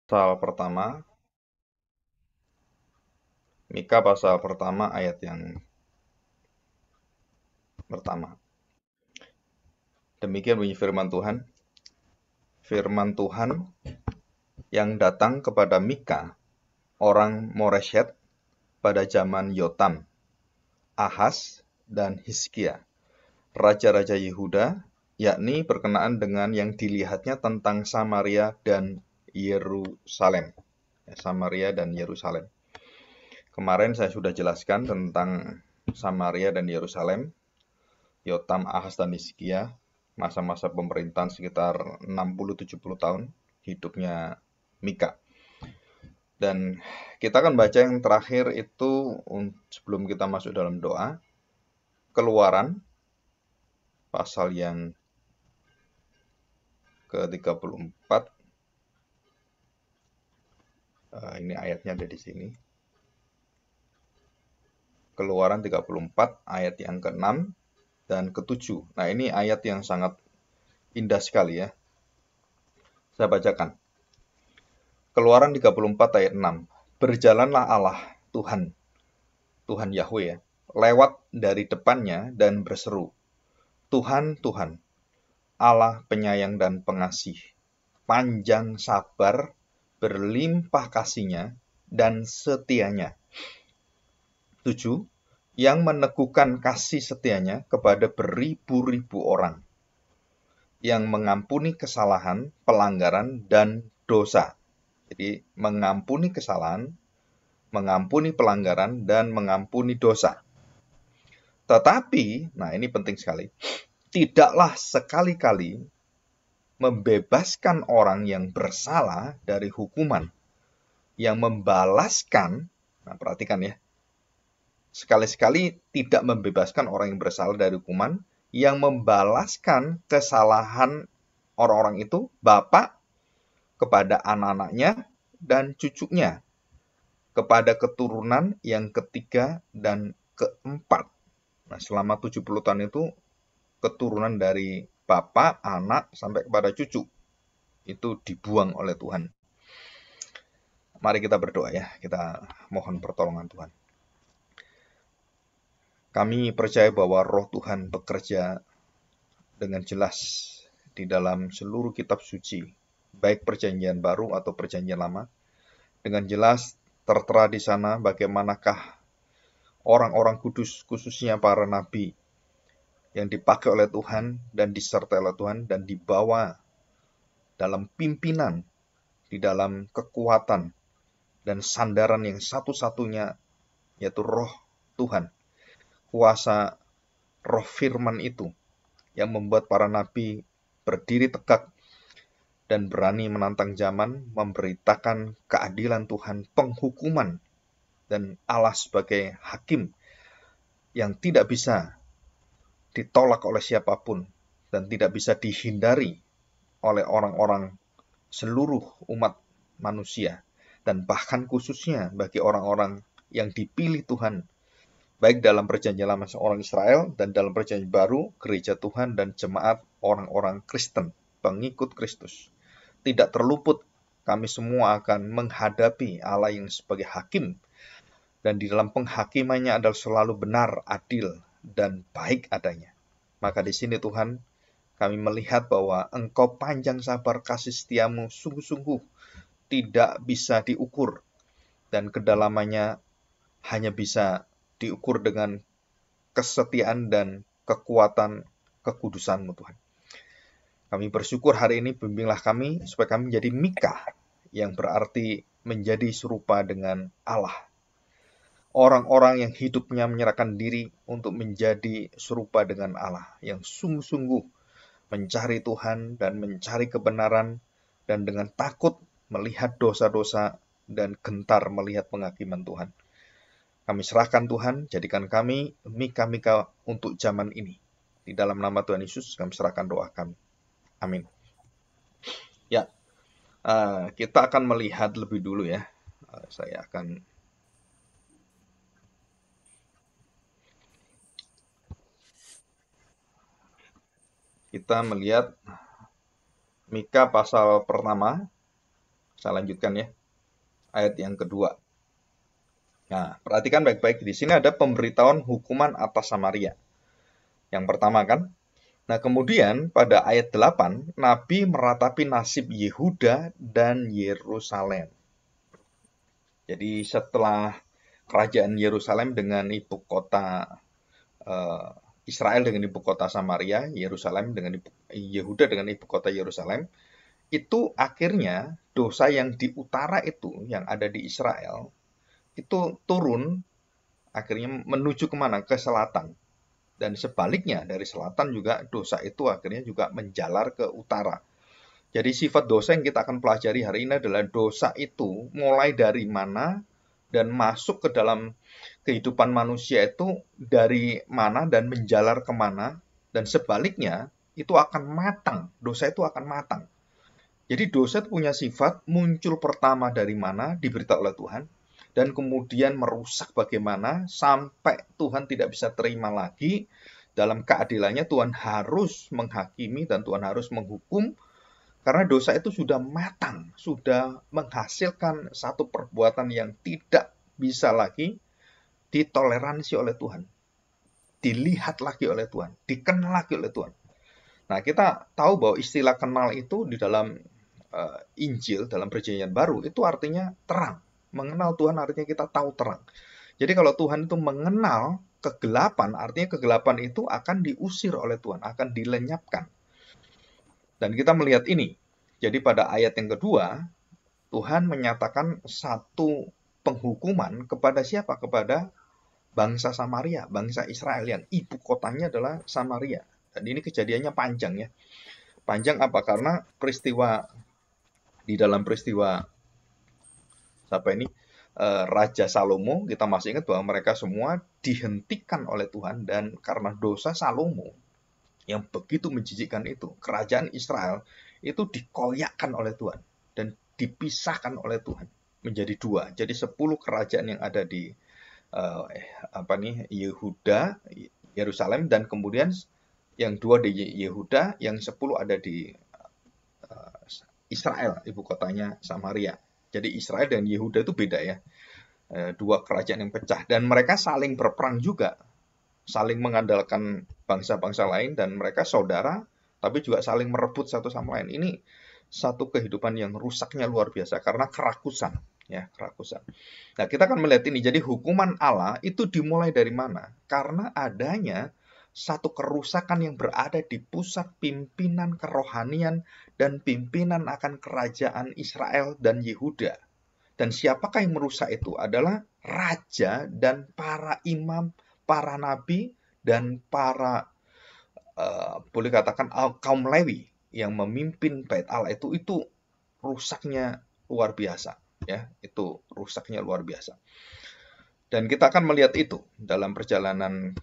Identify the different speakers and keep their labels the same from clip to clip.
Speaker 1: Pasal pertama, Mika pasal pertama ayat yang pertama. Demikian bunyi firman Tuhan. Firman Tuhan yang datang kepada Mika, orang Moreshet, pada zaman Yotam, Ahas, dan Hizkia, raja-raja Yehuda, yakni berkenaan dengan yang dilihatnya tentang Samaria dan Yerusalem. Samaria dan Yerusalem. Kemarin saya sudah jelaskan tentang Samaria dan Yerusalem. Yotam, Ahas, dan Hizkia, masa-masa pemerintahan sekitar 60-70 tahun hidupnya Mika. Dan kita akan baca yang terakhir itu sebelum kita masuk dalam doa. Keluaran pasal yang ke-34. Ini ayatnya ada di sini. Keluaran 34 ayat yang ke-6 dan ke-7. Nah, ini ayat yang sangat indah sekali ya. Saya bacakan. Keluaran 34 ayat 6. Berjalanlah Allah Tuhan, Tuhan Yahweh ya, lewat dari depannya dan berseru, Tuhan, Tuhan, Allah penyayang dan pengasih, panjang sabar, berlimpah kasihnya dan setianya. 7. Yang meneguhkan kasih setianya kepada beribu-ribu orang, yang mengampuni kesalahan, pelanggaran, dan dosa. Jadi mengampuni kesalahan, mengampuni pelanggaran, dan mengampuni dosa. Tetapi, nah ini penting sekali, tidaklah sekali-kali membebaskan orang yang bersalah dari hukuman, yang membalaskan, nah perhatikan ya, sekali-sekali tidak membebaskan orang yang bersalah dari hukuman, yang membalaskan kesalahan orang-orang itu, bapak kepada anak-anaknya dan cucunya, kepada keturunan yang ketiga dan keempat. Nah, selama 70 tahun itu keturunan dari bapak, anak, sampai kepada cucu. Itu dibuang oleh Tuhan. Mari kita berdoa ya, kita mohon pertolongan Tuhan. Kami percaya bahwa roh Tuhan bekerja dengan jelas di dalam seluruh kitab suci, baik perjanjian baru atau perjanjian lama. Dengan jelas tertera di sana bagaimanakah orang-orang kudus, khususnya para nabi, yang dipakai oleh Tuhan dan disertai oleh Tuhan dan dibawa dalam pimpinan, di dalam kekuatan dan sandaran yang satu-satunya, yaitu roh Tuhan. Kuasa roh firman itu yang membuat para nabi berdiri tegak dan berani menantang zaman, memberitakan keadilan Tuhan, penghukuman, dan Allah sebagai hakim yang tidak bisa ditolak oleh siapapun dan tidak bisa dihindari oleh orang-orang seluruh umat manusia, dan bahkan khususnya bagi orang-orang yang dipilih Tuhan, baik dalam perjanjian lama orang Israel dan dalam perjanjian baru gereja Tuhan dan jemaat orang-orang Kristen, pengikut Kristus. Tidak terluput, kami semua akan menghadapi Allah yang sebagai hakim, dan di dalam penghakimannya adalah selalu benar, adil, dan baik adanya. Maka di sini Tuhan, kami melihat bahwa Engkau panjang sabar, kasih setiamu sungguh-sungguh tidak bisa diukur, dan kedalamannya hanya bisa diukur dengan kesetiaan dan kekuatan kekudusan-Mu Tuhan. Kami bersyukur hari ini bimbinglah kami supaya kami menjadi Mika, yang berarti menjadi serupa dengan Allah. Orang-orang yang hidupnya menyerahkan diri untuk menjadi serupa dengan Allah, yang sungguh-sungguh mencari Tuhan dan mencari kebenaran, dan dengan takut melihat dosa-dosa dan gentar melihat penghakiman Tuhan. Kami serahkan Tuhan, jadikan kami Mika-Mika untuk zaman ini. Di dalam nama Tuhan Yesus kami serahkan doa kami. Amin. Ya, kita akan melihat lebih dulu ya. Saya akan kita melihat Mika pasal pertama Saya lanjutkan ya, ayat yang kedua. Nah, perhatikan baik-baik. Di sini ada pemberitahuan hukuman atas Samaria. Yang pertama kan. Nah, kemudian pada ayat 8, Nabi meratapi nasib Yehuda dan Yerusalem. Jadi setelah kerajaan Yerusalem dengan ibu kota Israel dengan ibu kota Samaria, Yerusalem dengan Yehuda dengan ibu kota Yerusalem, itu akhirnya dosa yang di utara itu, yang ada di Israel, itu turun akhirnya menuju kemana? Ke selatan. Dan sebaliknya dari selatan juga dosa itu akhirnya juga menjalar ke utara. Jadi sifat dosa yang kita akan pelajari hari ini adalah dosa itu mulai dari mana dan masuk ke dalam kehidupan manusia itu dari mana dan menjalar kemana. Dan sebaliknya itu akan matang, dosa itu akan matang. Jadi dosa itu punya sifat muncul pertama dari mana diberitahu oleh Tuhan, dan kemudian merusak bagaimana sampai Tuhan tidak bisa terima lagi. Dalam keadilannya Tuhan harus menghakimi dan Tuhan harus menghukum karena dosa itu sudah matang, sudah menghasilkan satu perbuatan yang tidak bisa lagi ditoleransi oleh Tuhan, dilihat lagi oleh Tuhan, dikenal lagi oleh Tuhan. Nah, kita tahu bahwa istilah kenal itu di dalam Injil, dalam perjanjian baru, itu artinya terang. Mengenal Tuhan artinya kita tahu terang. Jadi kalau Tuhan itu mengenal kegelapan, artinya kegelapan itu akan diusir oleh Tuhan, akan dilenyapkan. Dan kita melihat ini. Jadi pada ayat yang kedua, Tuhan menyatakan satu penghukuman kepada siapa? Kepada bangsa Samaria, bangsa Israel yang ibu kotanya adalah Samaria. Dan ini kejadiannya panjang ya. Panjang apa? Karena peristiwa di dalam peristiwa siapa ini? Raja Salomo, kita masih ingat bahwa mereka semua dihentikan oleh Tuhan dan karena dosa Salomo yang begitu menjijikkan itu, kerajaan Israel itu dikoyakkan oleh Tuhan dan dipisahkan oleh Tuhan menjadi dua. Jadi 10 kerajaan yang ada di Yehuda, Yerusalem, dan kemudian yang 2 di Yehuda, yang 10 ada di Israel, ibu kotanya Samaria. Jadi Israel dan Yehuda itu beda ya, dua kerajaan yang pecah dan mereka saling berperang juga, saling mengandalkan bangsa-bangsa lain dan mereka saudara, tapi juga saling merebut satu sama lain. Ini satu kehidupan yang rusaknya luar biasa karena kerakusan, ya kerakusan. Nah, kita akan melihat ini. Jadi hukuman Allah itu dimulai dari mana? Karena adanya satu kerusakan yang berada di pusat pimpinan kerohanian dan pimpinan akan kerajaan Israel dan Yehuda. Dan siapakah yang merusak itu? Adalah raja dan para imam, para nabi, dan para boleh katakan kaum Lewi yang memimpin bait Allah itu rusaknya luar biasa, ya. Itu rusaknya luar biasa. Dan kita akan melihat itu dalam perjalanan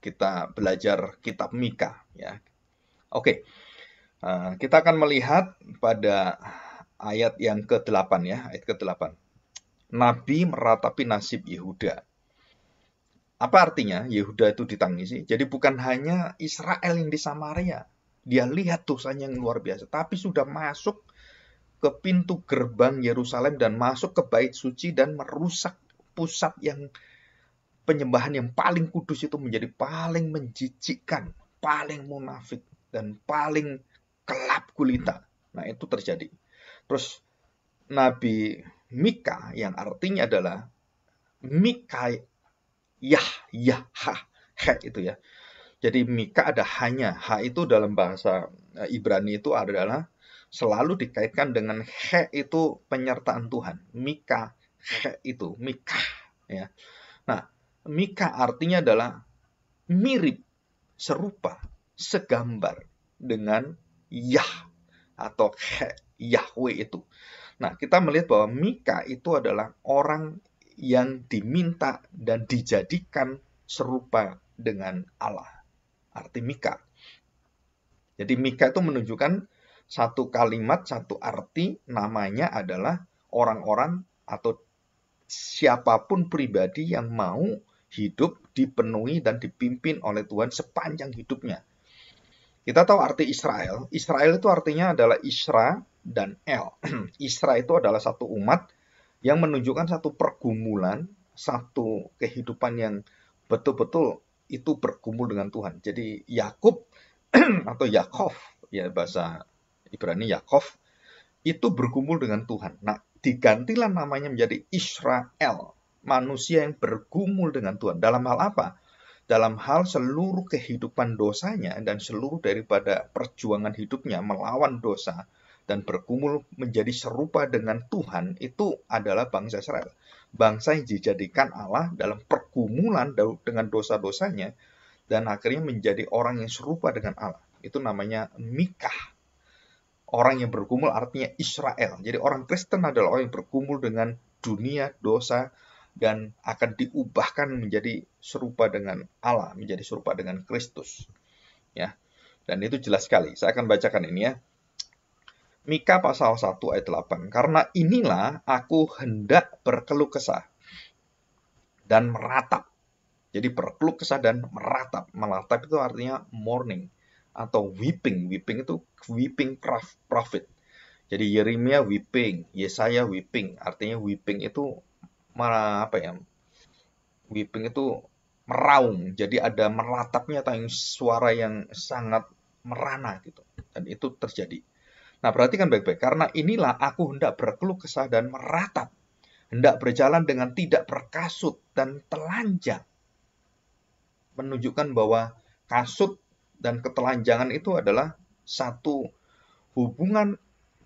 Speaker 1: kita belajar kitab Mika, ya. Oke. Kita akan melihat pada ayat yang ke-8 ya, ayat ke-8. Nabi meratapi nasib Yehuda. Apa artinya Yehuda itu ditangisi? Jadi bukan hanya Israel yang di Samaria. Dia lihat dosanya yang luar biasa. Tapi sudah masuk ke pintu gerbang Yerusalem dan masuk ke bait suci dan merusak pusat yang penyembahan yang paling kudus itu menjadi paling menjijikkan, paling munafik, dan paling kelap gulita. Nah itu terjadi. Terus Nabi Mika yang artinya adalah Mika ha, itu ya. Jadi Mika ada hanya, ha itu dalam bahasa Ibrani itu adalah selalu dikaitkan dengan he itu penyertaan Tuhan. Mika, he itu, Mika. Ya. Nah, Mika artinya adalah mirip, serupa, segambar dengan Yah atau he, Yahweh itu. Nah, kita melihat bahwa Mika itu adalah orang yang diminta dan dijadikan serupa dengan Allah. Arti Mika. Jadi Mika itu menunjukkan satu kalimat, satu arti, namanya adalah orang-orang atau siapapun pribadi yang mau hidup dipenuhi dan dipimpin oleh Tuhan sepanjang hidupnya. Kita tahu arti Israel. Israel itu artinya adalah Isra, dan El. Isra itu adalah satu umat yang menunjukkan satu pergumulan, satu kehidupan yang betul-betul itu bergumul dengan Tuhan. Jadi Yakub atau Yakov, ya bahasa Ibrani Yakov, itu bergumul dengan Tuhan. Nah, digantilah namanya menjadi Israel, manusia yang bergumul dengan Tuhan. Dalam hal apa? Dalam hal seluruh kehidupan dosanya dan seluruh daripada perjuangan hidupnya melawan dosa dan bergumul menjadi serupa dengan Tuhan, itu adalah bangsa Israel. Bangsa yang dijadikan Allah dalam pergumulan dengan dosa-dosanya dan akhirnya menjadi orang yang serupa dengan Allah. Itu namanya Mikah. Orang yang bergumul artinya Israel. Jadi orang Kristen adalah orang yang bergumul dengan dunia, dosa, dan akan diubahkan menjadi serupa dengan Allah, menjadi serupa dengan Kristus. Ya. Dan itu jelas sekali. Saya akan bacakan ini ya. Mika pasal 1 ayat 8. Karena inilah aku hendak berkeluh kesah dan meratap. Jadi berkeluh kesah dan meratap. Meratap itu artinya mourning atau weeping. Weeping itu weeping prophet. Jadi Yeremia weeping, Yesaya weeping. Artinya weeping itu apa ya? Weeping itu meraung. Jadi ada meratapnya atau suara yang sangat merana gitu. Dan itu terjadi. Nah, perhatikan baik-baik. Karena inilah aku hendak berkeluh kesah dan meratap. Hendak berjalan dengan tidak berkasut dan telanjang. Menunjukkan bahwa kasut dan ketelanjangan itu adalah satu hubungan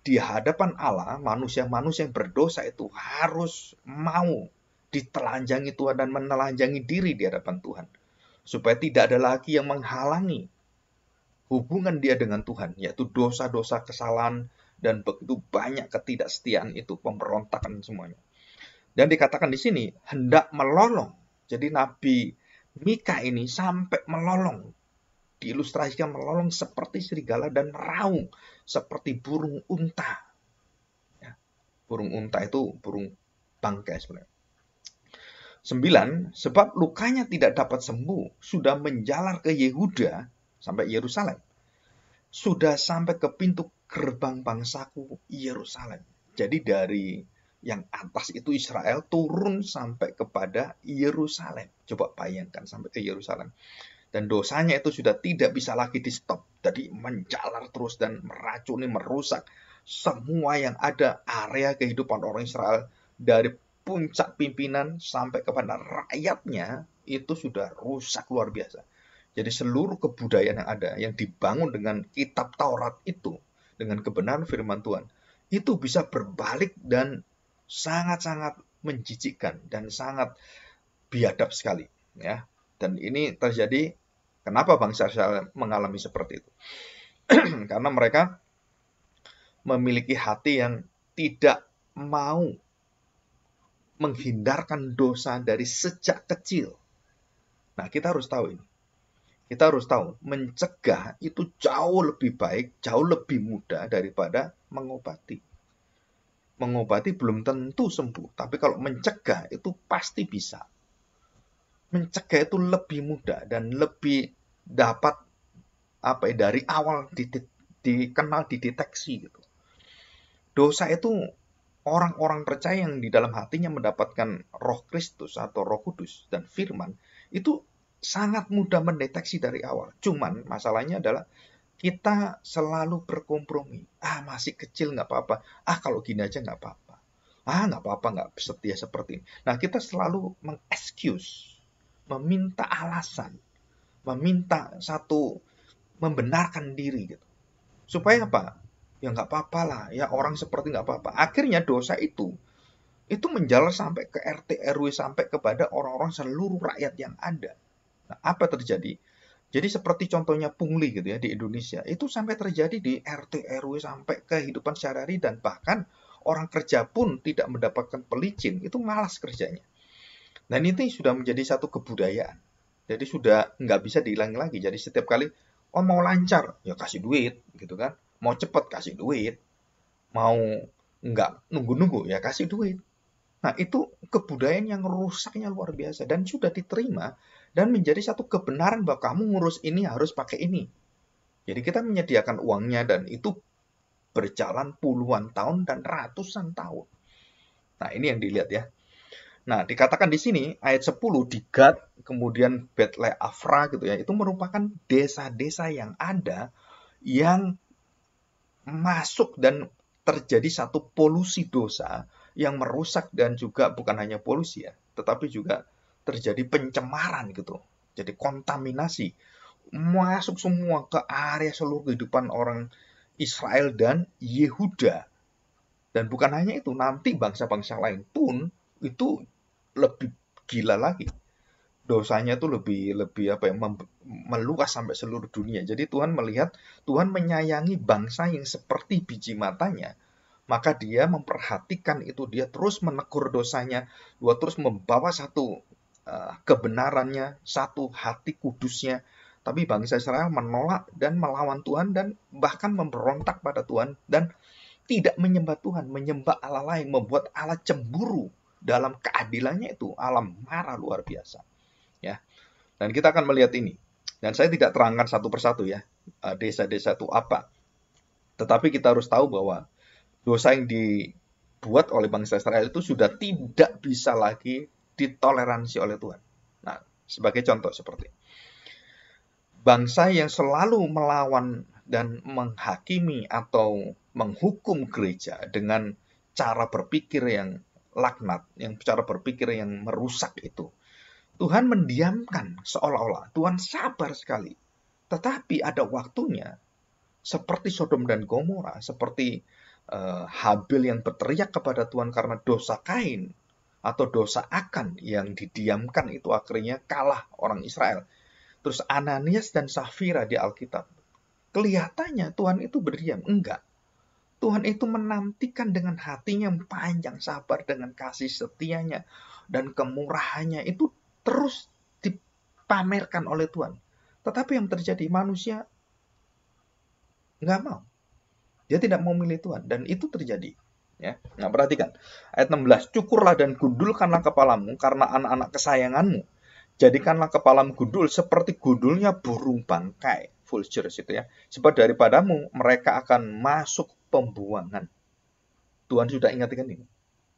Speaker 1: di hadapan Allah. Manusia-manusia yang berdosa itu harus mau ditelanjangi Tuhan dan menelanjangi diri di hadapan Tuhan. Supaya tidak ada lagi yang menghalangi hubungan dia dengan Tuhan, yaitu dosa-dosa kesalahan dan begitu banyak ketidaksetiaan itu, pemberontakan semuanya. Dan dikatakan di sini, hendak melolong. Jadi Nabi Mika ini sampai melolong. Diilustrasikan melolong seperti serigala dan meraung seperti burung unta. Ya, burung unta itu burung bangkai sebenarnya. 9. Sebab lukanya tidak dapat sembuh, sudah menjalar ke Yehuda sampai Yerusalem. Sudah sampai ke pintu gerbang bangsaku Yerusalem. Jadi dari yang atas itu Israel turun sampai kepada Yerusalem. Coba bayangkan sampai ke Yerusalem. Dan dosanya itu sudah tidak bisa lagi di stop. Jadi menjalar terus dan meracuni, merusak semua yang ada area kehidupan orang Israel. Dari puncak pimpinan sampai kepada rakyatnya itu sudah rusak luar biasa. Jadi seluruh kebudayaan yang ada, yang dibangun dengan kitab Taurat itu, dengan kebenaran firman Tuhan, itu bisa berbalik dan sangat-sangat menjijikkan dan sangat biadab sekali. Ya. Dan ini terjadi, kenapa bangsa Israel mengalami seperti itu? Karena mereka memiliki hati yang tidak mau menghindarkan dosa dari sejak kecil. Nah, kita harus tahu ini. Kita harus tahu, mencegah itu jauh lebih baik, jauh lebih mudah daripada mengobati. Mengobati belum tentu sembuh, tapi kalau mencegah itu pasti bisa. Mencegah itu lebih mudah dan lebih dapat dari awal dikenal, dideteksi gitu. Dosa itu orang-orang percaya yang di dalam hatinya mendapatkan Roh Kristus atau Roh Kudus dan firman itu sangat mudah mendeteksi dari awal. Cuman masalahnya adalah kita selalu berkompromi. Masih kecil nggak apa-apa. Kalau gini aja nggak apa-apa. Nggak apa-apa, nggak setia seperti ini. Nah, kita selalu mengexcuse, meminta alasan, meminta membenarkan diri gitu. Supaya apa? Ya nggak apa-apa lah. Ya orang seperti nggak apa-apa. Akhirnya dosa itu menjalar sampai ke RT RW, sampai kepada orang-orang seluruh rakyat yang ada. Nah, apa terjadi? Jadi seperti contohnya pungli gitu ya di Indonesia, itu sampai terjadi di RT RW sampai kehidupan sehari-hari, dan bahkan orang kerja pun tidak mendapatkan pelicin, itu malas kerjanya. Dan ini sudah menjadi satu kebudayaan. Jadi sudah nggak bisa dihilangi lagi. Jadi setiap kali, mau lancar, ya kasih duit gitu kan. Mau cepet kasih duit. Mau nggak nunggu-nunggu, ya kasih duit. Nah, itu kebudayaan yang rusaknya luar biasa dan sudah diterima dan menjadi satu kebenaran bahwa kamu ngurus ini harus pakai ini. Jadi kita menyediakan uangnya dan itu berjalan puluhan tahun dan ratusan tahun. Nah, ini yang dilihat ya. Nah, dikatakan di sini ayat 10 di Gad, kemudian Bet Leafra gitu ya, itu merupakan desa-desa yang ada yang masuk dan terjadi satu polusi dosa yang merusak, dan juga bukan hanya polusi ya, tetapi juga terjadi pencemaran gitu. Jadi kontaminasi masuk semua ke area seluruh kehidupan orang Israel dan Yehuda. Dan bukan hanya itu, nanti bangsa-bangsa lain pun itu lebih gila lagi. Dosanya itu lebih lebih apa ya, meluas sampai seluruh dunia. Jadi Tuhan melihat, Tuhan menyayangi bangsa yang seperti biji matanya, maka dia memperhatikan itu, dia terus menegur dosanya, dia terus membawa satu kebenarannya, satu hati kudusnya. Tapi bangsa Israel menolak dan melawan Tuhan, dan bahkan memberontak pada Tuhan, dan tidak menyembah Tuhan, menyembah Allah lain, membuat Allah cemburu dalam keadilannya itu. Allah marah luar biasa. Ya, dan kita akan melihat ini. Dan saya tidak terangkan satu persatu ya, desa-desa itu apa. Tetapi kita harus tahu bahwa dosa yang dibuat oleh bangsa Israel itu sudah tidak bisa lagi ditoleransi oleh Tuhan. Nah, sebagai contoh seperti bangsa yang selalu melawan dan menghakimi atau menghukum gereja dengan cara berpikir yang laknat, yang cara berpikir yang merusak itu. Tuhan mendiamkan, seolah-olah Tuhan sabar sekali. Tetapi ada waktunya, seperti Sodom dan Gomora, seperti Habil yang berteriak kepada Tuhan karena dosa Kain atau dosa Akan yang didiamkan, itu akhirnya kalah orang Israel. Terus Ananias dan Safira di Alkitab, kelihatannya Tuhan itu berdiam. Enggak. Tuhan itu menantikan dengan hatinya yang panjang, sabar, dengan kasih setianya dan kemurahannya itu terus dipamerkan oleh Tuhan. Tetapi yang terjadi, manusia nggak mau. Dia tidak mau milih Tuhan, dan itu terjadi. Ya. Nah, perhatikan ayat 16. Cukurlah dan gundulkanlah kepalamu karena anak-anak kesayanganmu. Jadikanlah kepalamu gundul seperti gundulnya burung bangkai. Vultures itu ya. Sebab daripadamu mereka akan masuk pembuangan. Tuhan sudah ingatkan ini.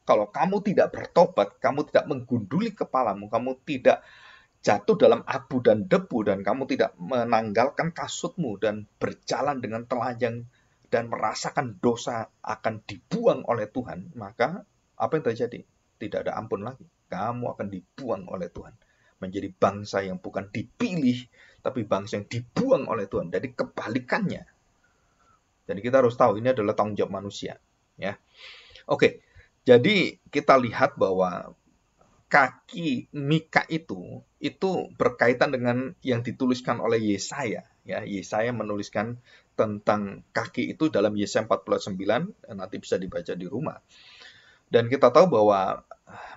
Speaker 1: Kalau kamu tidak bertobat, kamu tidak menggunduli kepalamu, kamu tidak jatuh dalam abu dan debu, dan kamu tidak menanggalkan kasutmu dan berjalan dengan telanjang dan merasakan dosa akan dibuang oleh Tuhan, maka apa yang terjadi? Tidak ada ampun lagi. Kamu akan dibuang oleh Tuhan. Menjadi bangsa yang bukan dipilih, tapi bangsa yang dibuang oleh Tuhan. Jadi kebalikannya. Jadi kita harus tahu ini adalah tanggung jawab manusia. Ya, oke. Jadi kita lihat bahwa kaki Mika itu berkaitan dengan yang dituliskan oleh Yesaya. Ya, Yesaya menuliskan tentang kaki itu dalam Yesaya 49, nanti bisa dibaca di rumah. Dan kita tahu bahwa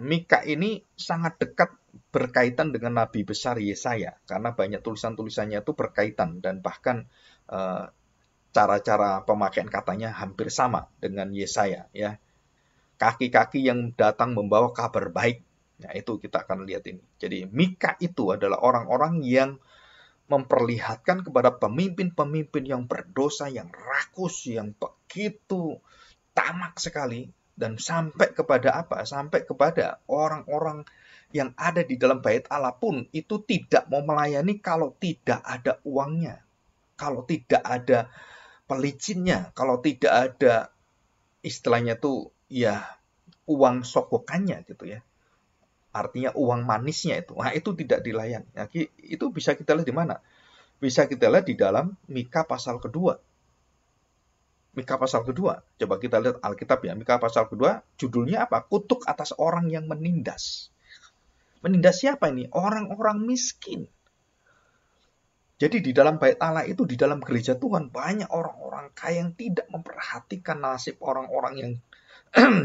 Speaker 1: Mika ini sangat dekat berkaitan dengan nabi besar Yesaya, karena banyak tulisan-tulisannya itu berkaitan, dan bahkan cara-cara pemakaian katanya hampir sama dengan Yesaya. Ya, kaki-kaki yang datang membawa kabar baik. Nah, itu kita akan lihat ini. Jadi Mika itu adalah orang-orang yang memperlihatkan kepada pemimpin-pemimpin yang berdosa, yang rakus, yang begitu tamak sekali, dan sampai kepada apa? Sampai kepada orang-orang yang ada di dalam bait Allah pun itu tidak mau melayani kalau tidak ada uangnya, kalau tidak ada pelicinnya, kalau tidak ada istilahnya tuh ya uang sogokannya gitu ya. Artinya uang manisnya itu. Nah, itu tidak dilayani. Nah, itu bisa kita lihat di mana? Bisa kita lihat di dalam Mika pasal kedua. Mika pasal kedua. Coba kita lihat Alkitab ya. Mika pasal kedua, judulnya apa? Kutuk atas orang yang menindas. Menindas siapa ini? Orang-orang miskin. Jadi di dalam bait Allah itu, di dalam gereja Tuhan, banyak orang-orang kaya yang tidak memperhatikan nasib orang-orang yang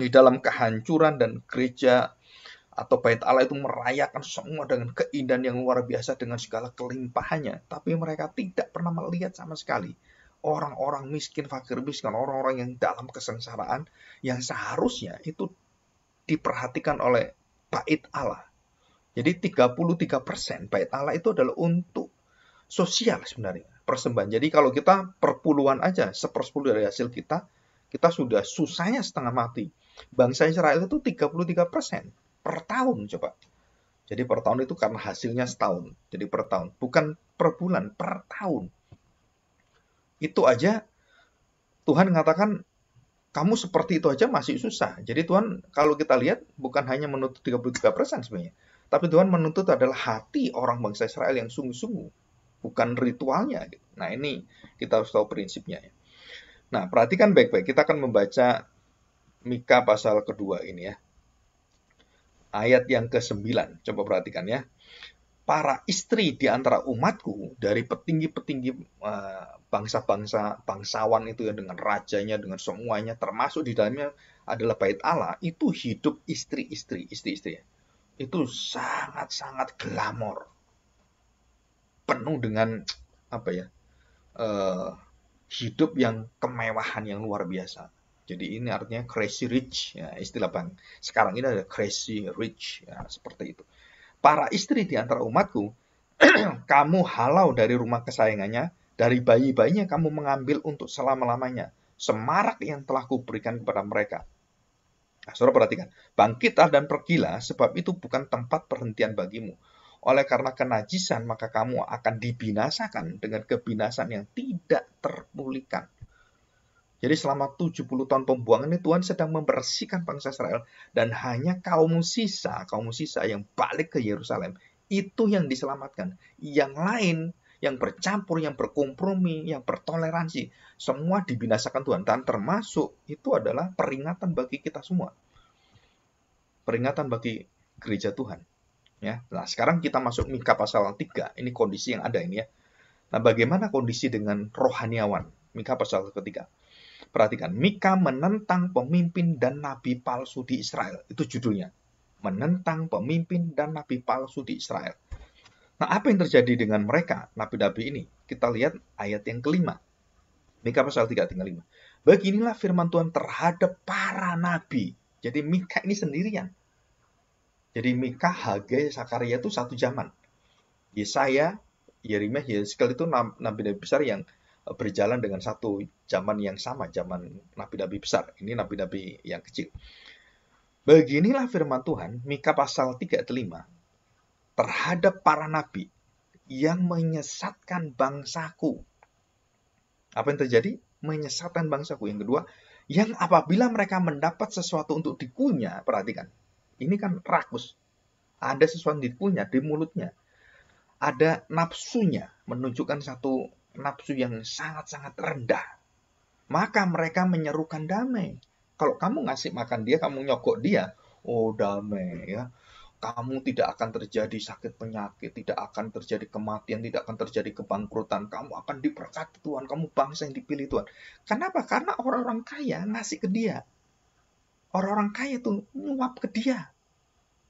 Speaker 1: di dalam kehancuran, dan gereja atau bait Allah itu merayakan semua dengan keindahan yang luar biasa dengan segala kelimpahannya. Tapi mereka tidak pernah melihat sama sekali orang-orang miskin, fakir miskin, orang-orang yang dalam kesengsaraan, yang seharusnya itu diperhatikan oleh bait Allah. Jadi 33% bait Allah itu adalah untuk sosial sebenarnya, persembahan. Jadi kalau kita perpuluhan aja, 1/10 dari hasil kita, Kita sudah susahnya setengah mati. Bangsa Israel itu 33% per tahun coba. Jadi per tahun itu karena hasilnya setahun. Jadi per tahun, bukan per bulan, per tahun. Itu aja Tuhan mengatakan kamu seperti itu aja masih susah. Jadi Tuhan kalau kita lihat bukan hanya menuntut 33% sebenarnya. Tapi Tuhan menuntut adalah hati orang bangsa Israel yang sungguh-sungguh. Bukan ritualnya. Nah ini kita harus tahu prinsipnya. Nah perhatikan baik-baik. Kita akan membaca Mika pasal kedua ini ya. Ayat yang ke-9. Coba perhatikan ya. Para istri di antara umatku dari petinggi-petinggi bangsa-bangsa bangsawan itu ya dengan rajanya dengan semuanya termasuk di dalamnya adalah bait Allah itu hidup istri-istri itu sangat-sangat glamor penuh dengan apa ya hidup yang kemewahan yang luar biasa. Jadi ini artinya crazy rich ya, istilah bang sekarang ini ada crazy rich ya, seperti itu. Para istri di antara umatku, kamu halau dari rumah kesayangannya, dari bayi-bayinya kamu mengambil untuk selama-lamanya. Semarak yang telah kuberikan kepada mereka. Nah, saudara perhatikan, bangkitlah dan pergilah, sebab itu bukan tempat perhentian bagimu. Oleh karena kenajisan, maka kamu akan dibinasakan dengan kebinasan yang tidak terpulihkan. Jadi selama 70 tahun pembuangan ini Tuhan sedang membersihkan bangsa Israel dan hanya kaum sisa yang balik ke Yerusalem itu yang diselamatkan. Yang lain yang bercampur, yang berkompromi, yang bertoleransi, semua dibinasakan Tuhan dan termasuk itu adalah peringatan bagi kita semua. Peringatan bagi gereja Tuhan. Ya. Nah, sekarang kita masuk Mika pasal 3. Ini kondisi yang ada ini ya. Nah, bagaimana kondisi dengan rohaniawan? Mika pasal ketiga. Perhatikan, Mika menentang pemimpin dan nabi palsu di Israel. Itu judulnya. Menentang pemimpin dan nabi palsu di Israel. Nah, apa yang terjadi dengan mereka, nabi-nabi ini? Kita lihat ayat yang kelima. Mika pasal 3, tinggal 5. Beginilah firman Tuhan terhadap para nabi. Jadi Mika ini sendirian. Jadi Mika, Hagai, Sakaria itu satu zaman. Yesaya, Yeremia, Yeskiel itu nabi-nabi besar yang berjalan dengan satu zaman yang sama, zaman nabi-nabi besar. Ini nabi-nabi yang kecil. Beginilah firman Tuhan, Mika pasal 3 ayat 5, terhadap para nabi yang menyesatkan bangsaku. Apa yang terjadi? Menyesatkan bangsaku. Yang kedua, yang apabila mereka mendapat sesuatu untuk dikunyah, perhatikan. Ini kan rakus. Ada sesuatu dikunyah di mulutnya. Ada nafsunya, menunjukkan satu nafsu yang sangat-sangat rendah. Maka mereka menyerukan damai. Kalau kamu ngasih makan dia, kamu nyogok dia, oh damai ya. Kamu tidak akan terjadi sakit penyakit, tidak akan terjadi kematian, tidak akan terjadi kebangkrutan. Kamu akan diberkati Tuhan, kamu bangsa yang dipilih Tuhan. Kenapa? Karena orang-orang kaya ngasih ke dia. Orang-orang kaya itu nyuap ke dia.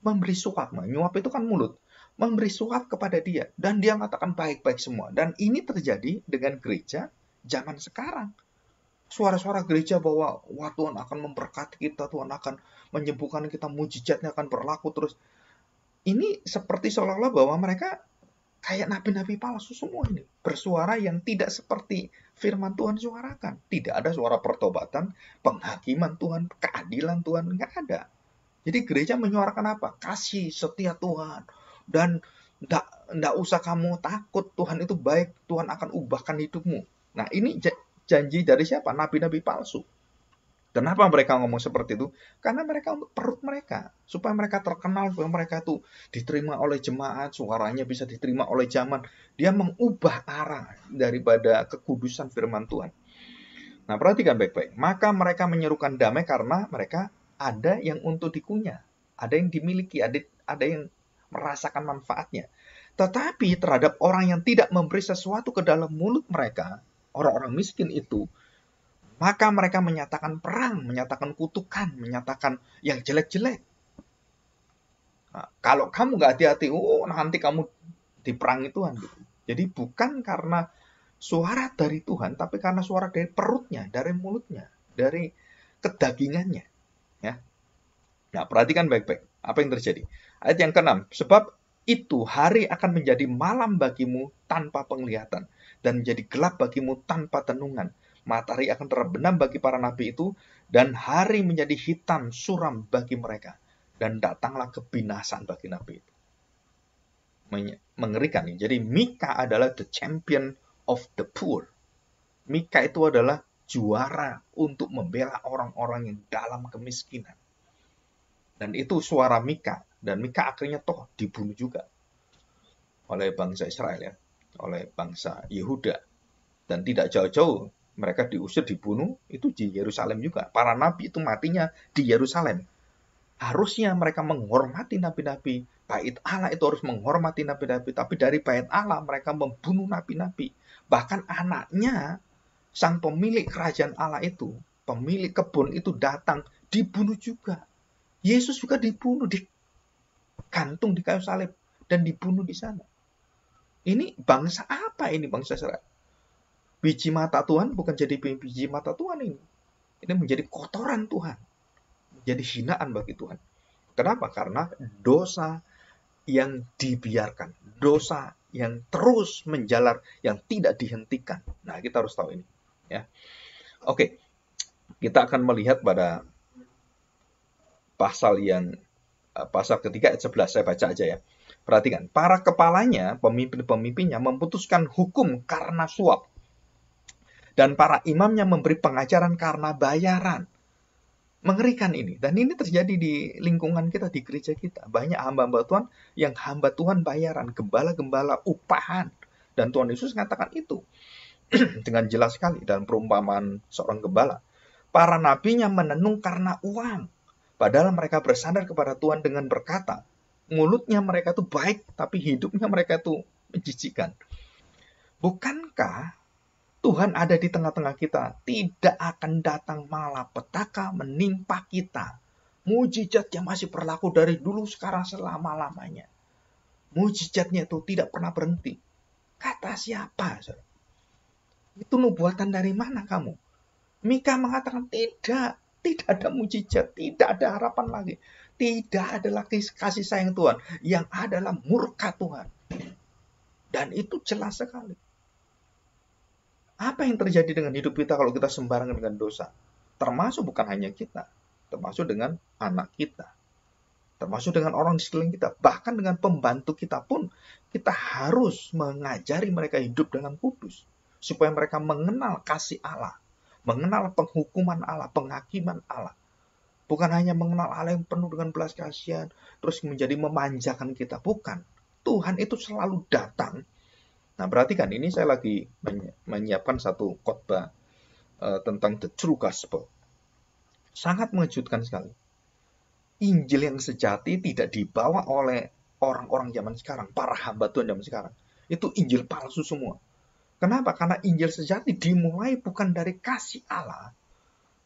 Speaker 1: Memberi suap. Nyuap itu kan mulut. Memberi suap kepada dia. Dan dia mengatakan baik-baik semua. Dan ini terjadi dengan gereja zaman sekarang. Suara-suara gereja bahwa wah Tuhan akan memberkati kita, Tuhan akan menyembuhkan kita, mujizatnya akan berlaku terus. Ini seperti seolah-olah bahwa mereka kayak nabi-nabi palsu semua ini. Bersuara yang tidak seperti firman Tuhan suarakan. Tidak ada suara pertobatan, penghakiman Tuhan, keadilan Tuhan. Nggak ada. Jadi gereja menyuarakan apa? Kasih setia Tuhan. Dan enggak usah kamu takut, Tuhan itu baik, Tuhan akan ubahkan hidupmu. Nah ini janji dari siapa? Nabi-nabi palsu. Kenapa mereka ngomong seperti itu? Karena mereka untuk perut mereka. Supaya mereka terkenal, supaya mereka itu diterima oleh jemaat, suaranya bisa diterima oleh zaman. Dia mengubah arah daripada kekudusan firman Tuhan. Nah perhatikan baik-baik. Maka mereka menyerukan damai karena mereka ada yang untuk dikunyah. Ada yang dimiliki, ada yang merasakan manfaatnya. Tetapi terhadap orang yang tidak memberi sesuatu ke dalam mulut mereka, orang-orang miskin itu, maka mereka menyatakan perang, menyatakan kutukan, menyatakan yang jelek-jelek. Nah, kalau kamu nggak hati-hati, nanti kamu diperangi Tuhan. Gitu. Jadi bukan karena suara dari Tuhan, tapi karena suara dari perutnya, dari mulutnya, dari kedagingannya. Ya. Nah, perhatikan baik-baik apa yang terjadi. Ayat yang ke-6, sebab itu hari akan menjadi malam bagimu tanpa penglihatan dan menjadi gelap bagimu tanpa tenungan. Matahari akan terbenam bagi para nabi itu, dan hari menjadi hitam suram bagi mereka. Dan datanglah kebinasaan bagi nabi itu. Mengerikan nih. Jadi Mika adalah the champion of the poor. Mika itu adalah juara untuk membela orang-orang yang dalam kemiskinan. Dan itu suara Mika. Dan Mika akhirnya toh dibunuh juga oleh bangsa Israel ya, oleh bangsa Yehuda. Dan tidak jauh-jauh mereka diusir, dibunuh itu di Yerusalem juga. Para nabi itu matinya di Yerusalem. Harusnya mereka menghormati nabi-nabi. Bait Allah itu harus menghormati nabi-nabi. Tapi dari bait Allah mereka membunuh nabi-nabi. Bahkan anaknya, sang pemilik kerajaan Allah itu, pemilik kebun itu datang, dibunuh juga. Yesus juga dibunuh, digantung di kayu salib, dan dibunuh di sana. Ini bangsa apa ini, bangsa Israel? Biji mata Tuhan bukan jadi biji mata Tuhan ini. Ini menjadi kotoran Tuhan. Menjadi hinaan bagi Tuhan. Kenapa? Karena dosa yang dibiarkan. Dosa yang terus menjalar, yang tidak dihentikan. Nah, kita harus tahu ini. Ya. Oke, kita akan melihat pada pasal ketiga ayat 11. Saya baca aja ya. Perhatikan, para kepalanya, pemimpin-pemimpinnya memutuskan hukum karena suap. Dan para imamnya memberi pengajaran karena bayaran. Mengerikan ini. Dan ini terjadi di lingkungan kita, di gereja kita. Banyak hamba-hamba Tuhan yang hamba Tuhan bayaran. Gembala-gembala upahan. Dan Tuhan Yesus mengatakan itu. Dengan jelas sekali dalam perumpamaan seorang gembala. Para nabinya menenung karena uang. Padahal mereka bersandar kepada Tuhan dengan berkata, mulutnya mereka itu baik, tapi hidupnya mereka itu menjijikkan. Bukankah Tuhan ada di tengah-tengah kita, tidak akan datang malapetaka menimpa kita. Mujizatnya masih berlaku dari dulu sekarang selama-lamanya. Mujizatnya itu tidak pernah berhenti. Kata siapa? Itu nubuatan dari mana kamu? Mika mengatakan tidak ada mujizat, tidak ada harapan lagi. Tidak ada lagi kasih sayang Tuhan. Yang adalah murka Tuhan. Dan itu jelas sekali. Apa yang terjadi dengan hidup kita kalau kita sembarangan dengan dosa? Termasuk bukan hanya kita. Termasuk dengan anak kita. Termasuk dengan orang di sekeliling kita. Bahkan dengan pembantu kita pun, kita harus mengajari mereka hidup dalam kudus. Supaya mereka mengenal kasih Allah. Mengenal penghukuman Allah, penghakiman Allah. Bukan hanya mengenal Allah yang penuh dengan belas kasihan, terus menjadi memanjakan kita. Bukan. Tuhan itu selalu datang. Nah, perhatikan, ini saya lagi menyiapkan satu khotbah tentang the true gospel. Sangat mengejutkan sekali. Injil yang sejati tidak dibawa oleh orang-orang zaman sekarang, para hamba Tuhan zaman sekarang. Itu Injil palsu semua. Kenapa? Karena Injil sejati dimulai bukan dari kasih Allah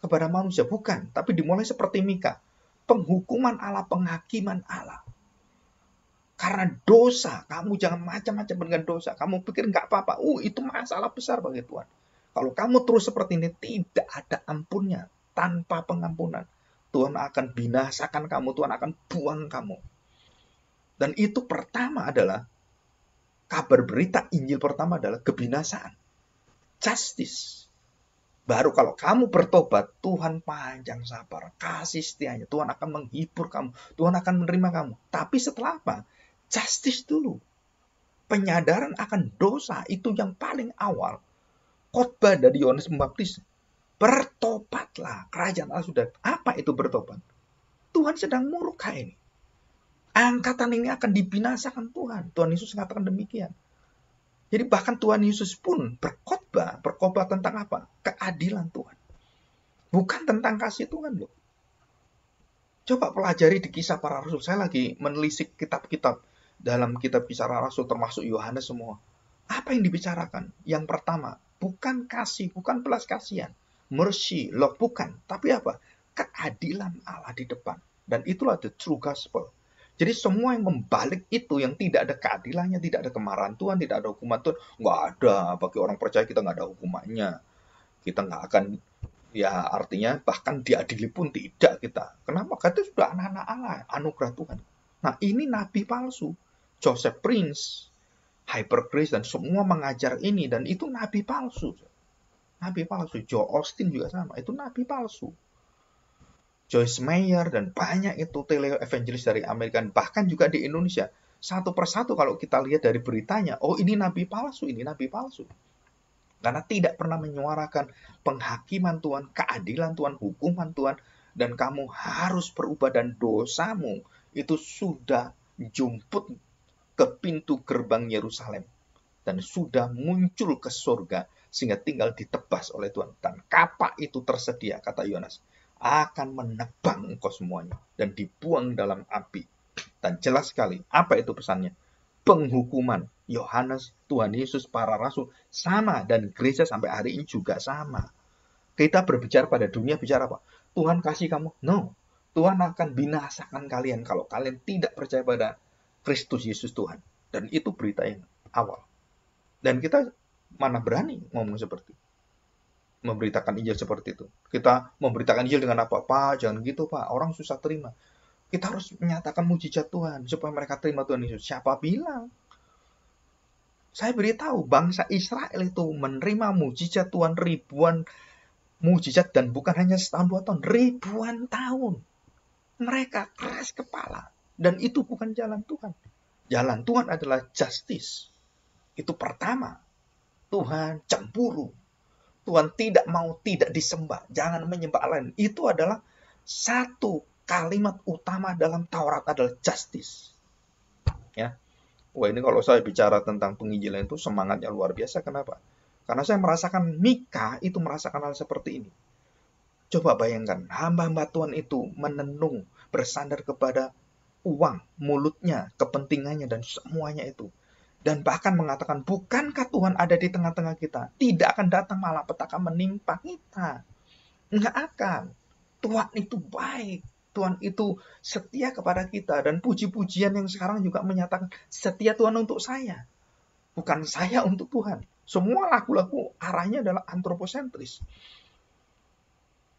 Speaker 1: kepada manusia, bukan, tapi dimulai seperti Mika, penghukuman Allah, penghakiman Allah. Karena dosa, kamu jangan macam-macam dengan dosa. Kamu pikir nggak apa-apa, itu masalah besar bagi Tuhan. Kalau kamu terus seperti ini, tidak ada ampunnya, tanpa pengampunan. Tuhan akan binasakan kamu, Tuhan akan buang kamu. Dan itu pertama adalah, kabar berita Injil pertama adalah kebinasaan. Justice. Baru kalau kamu bertobat, Tuhan panjang sabar, kasih setianya. Tuhan akan menghibur kamu, Tuhan akan menerima kamu. Tapi setelah apa? Justice dulu. Penyadaran akan dosa itu yang paling awal. Khotbah dari Yohanes Pembaptis. Bertobatlah, kerajaan Allah sudah. Apa itu bertobat? Tuhan sedang murka ini. Angkatan ini akan dibinasakan Tuhan. Tuhan Yesus mengatakan demikian. Jadi bahkan Tuhan Yesus pun berkhotbah tentang apa? Keadilan Tuhan. Bukan tentang kasih Tuhan loh. Coba pelajari di Kisah Para Rasul. Saya lagi menelisik kitab-kitab dalam kitab Kisah Para Rasul termasuk Yohanes semua. Apa yang dibicarakan? Yang pertama, bukan kasih, bukan belas kasihan. Mercy, love, bukan. Tapi apa? Keadilan Allah di depan. Dan itulah the true gospel. Jadi semua yang membalik itu, yang tidak ada keadilannya, tidak ada kemarahan Tuhan, tidak ada hukuman Tuhan, nggak ada. Bagi orang percaya kita nggak ada hukumannya. Kita nggak akan, ya artinya bahkan diadili pun tidak kita. Kenapa? Karena itu sudah anak-anak Allah, anugerah Tuhan. Nah ini nabi palsu. Joseph Prince, Hyper Grace, dan semua mengajar ini, dan itu nabi palsu. nabi palsu. Joel Osteen juga sama, itu nabi palsu. Joyce Meyer dan banyak itu tele-evangelis dari Amerika, bahkan juga di Indonesia. Satu persatu kalau kita lihat dari beritanya, oh ini nabi palsu, ini nabi palsu. Karena tidak pernah menyuarakan penghakiman Tuhan, keadilan Tuhan, hukuman Tuhan, dan kamu harus berubah dan dosamu itu sudah jumput ke pintu gerbang Yerusalem dan sudah muncul ke surga sehingga tinggal ditebas oleh Tuhan. Dan kapak itu tersedia, kata Yohanes, akan menebang engkau semuanya dan dibuang dalam api. Dan jelas sekali, apa itu pesannya? Penghukuman. Yohanes, Tuhan Yesus, para rasul sama, dan gereja sampai hari ini juga sama. Kita berbicara pada dunia, bicara apa? Tuhan kasih kamu? No. Tuhan akan binasakan kalian kalau kalian tidak percaya pada Kristus Yesus Tuhan. Dan itu berita yang awal. Dan kita mana berani ngomong seperti itu, memberitakan Injil seperti itu. Kita memberitakan Injil dengan apa? Pak, jangan gitu Pak, orang susah terima. Kita harus menyatakan mujizat Tuhan supaya mereka terima Tuhan Yesus. Siapa bilang? Saya beritahu bangsa Israel itu menerima mujizat Tuhan ribuan mujizat, dan bukan hanya setahun 2 tahun, ribuan tahun. Mereka keras kepala dan itu bukan jalan Tuhan. Jalan Tuhan adalah justice. Itu pertama. Tuhan cemburu. Tuhan tidak mau tidak disembah. Jangan menyembah lain. Itu adalah satu kalimat utama dalam Taurat adalah justice. Ya. Wah, ini kalau saya bicara tentang penginjilan itu semangatnya luar biasa. Kenapa? Karena saya merasakan Mika itu merasakan hal seperti ini. Coba bayangkan, hamba-hamba Tuhan itu menenung, bersandar kepada uang, mulutnya, kepentingannya, dan semuanya itu. Dan bahkan mengatakan, bukankah Tuhan ada di tengah-tengah kita? Tidak akan datang malapetaka menimpa kita. Enggak akan. Tuhan itu baik. Tuhan itu setia kepada kita. Dan puji-pujian yang sekarang juga menyatakan, setia Tuhan untuk saya. Bukan saya untuk Tuhan. Semua lagu-lagu arahnya adalah antroposentris.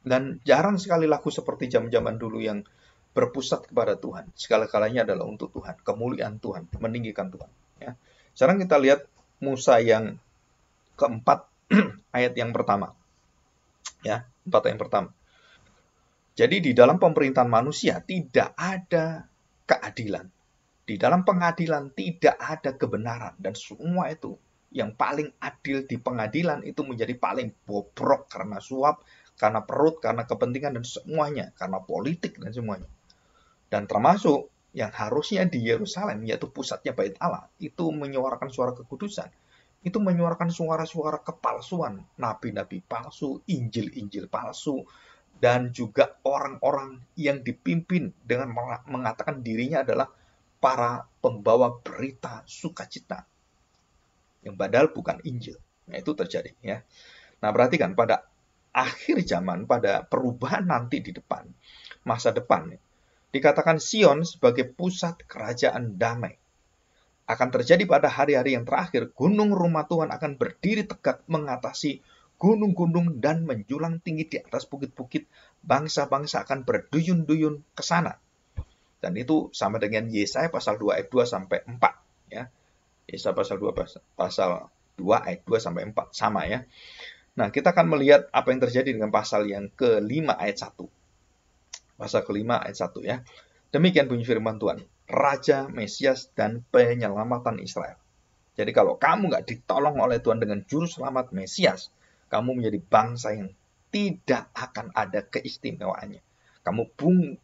Speaker 1: Dan jarang sekali lagu seperti zaman-zaman dulu yang berpusat kepada Tuhan. Segala-galanya adalah untuk Tuhan. Kemuliaan Tuhan. Meninggikan Tuhan. Ya. Sekarang kita lihat Musa yang keempat, ayat yang pertama. Ya, 4 ayat yang pertama. Jadi di dalam pemerintahan manusia tidak ada keadilan. Di dalam pengadilan tidak ada kebenaran. Dan semua itu yang paling adil di pengadilan itu menjadi paling bobrok karena suap, karena perut, karena kepentingan, dan semuanya. Karena politik dan semuanya. Dan termasuk yang harusnya di Yerusalem, yaitu pusatnya Bait Allah, itu menyuarakan suara kekudusan. Itu menyuarakan suara-suara kepalsuan. Nabi-nabi palsu, Injil-Injil palsu, dan juga orang-orang yang dipimpin dengan mengatakan dirinya adalah para pembawa berita sukacita. Yang padahal bukan Injil. Nah, itu terjadi. Ya. Nah, perhatikan pada akhir zaman, pada perubahan nanti di depan, masa depan, dikatakan Sion sebagai pusat kerajaan damai. Akan terjadi pada hari-hari yang terakhir, gunung rumah Tuhan akan berdiri tegak mengatasi gunung-gunung dan menjulang tinggi di atas bukit-bukit. Bangsa-bangsa akan berduyun-duyun ke sana. Dan itu sama dengan Yesaya pasal 2 ayat 2 sampai 4. Ya. Yesaya pasal 2 ayat 2 sampai 4. Sama ya. Nah, kita akan melihat apa yang terjadi dengan pasal yang ke-5 ayat 1. Pasal ke-5 ayat 1 ya. Demikian bunyi firman Tuhan. Raja, Mesias, dan penyelamatan Israel. Jadi kalau kamu nggak ditolong oleh Tuhan dengan juru selamat Mesias, kamu menjadi bangsa yang tidak akan ada keistimewaannya. Kamu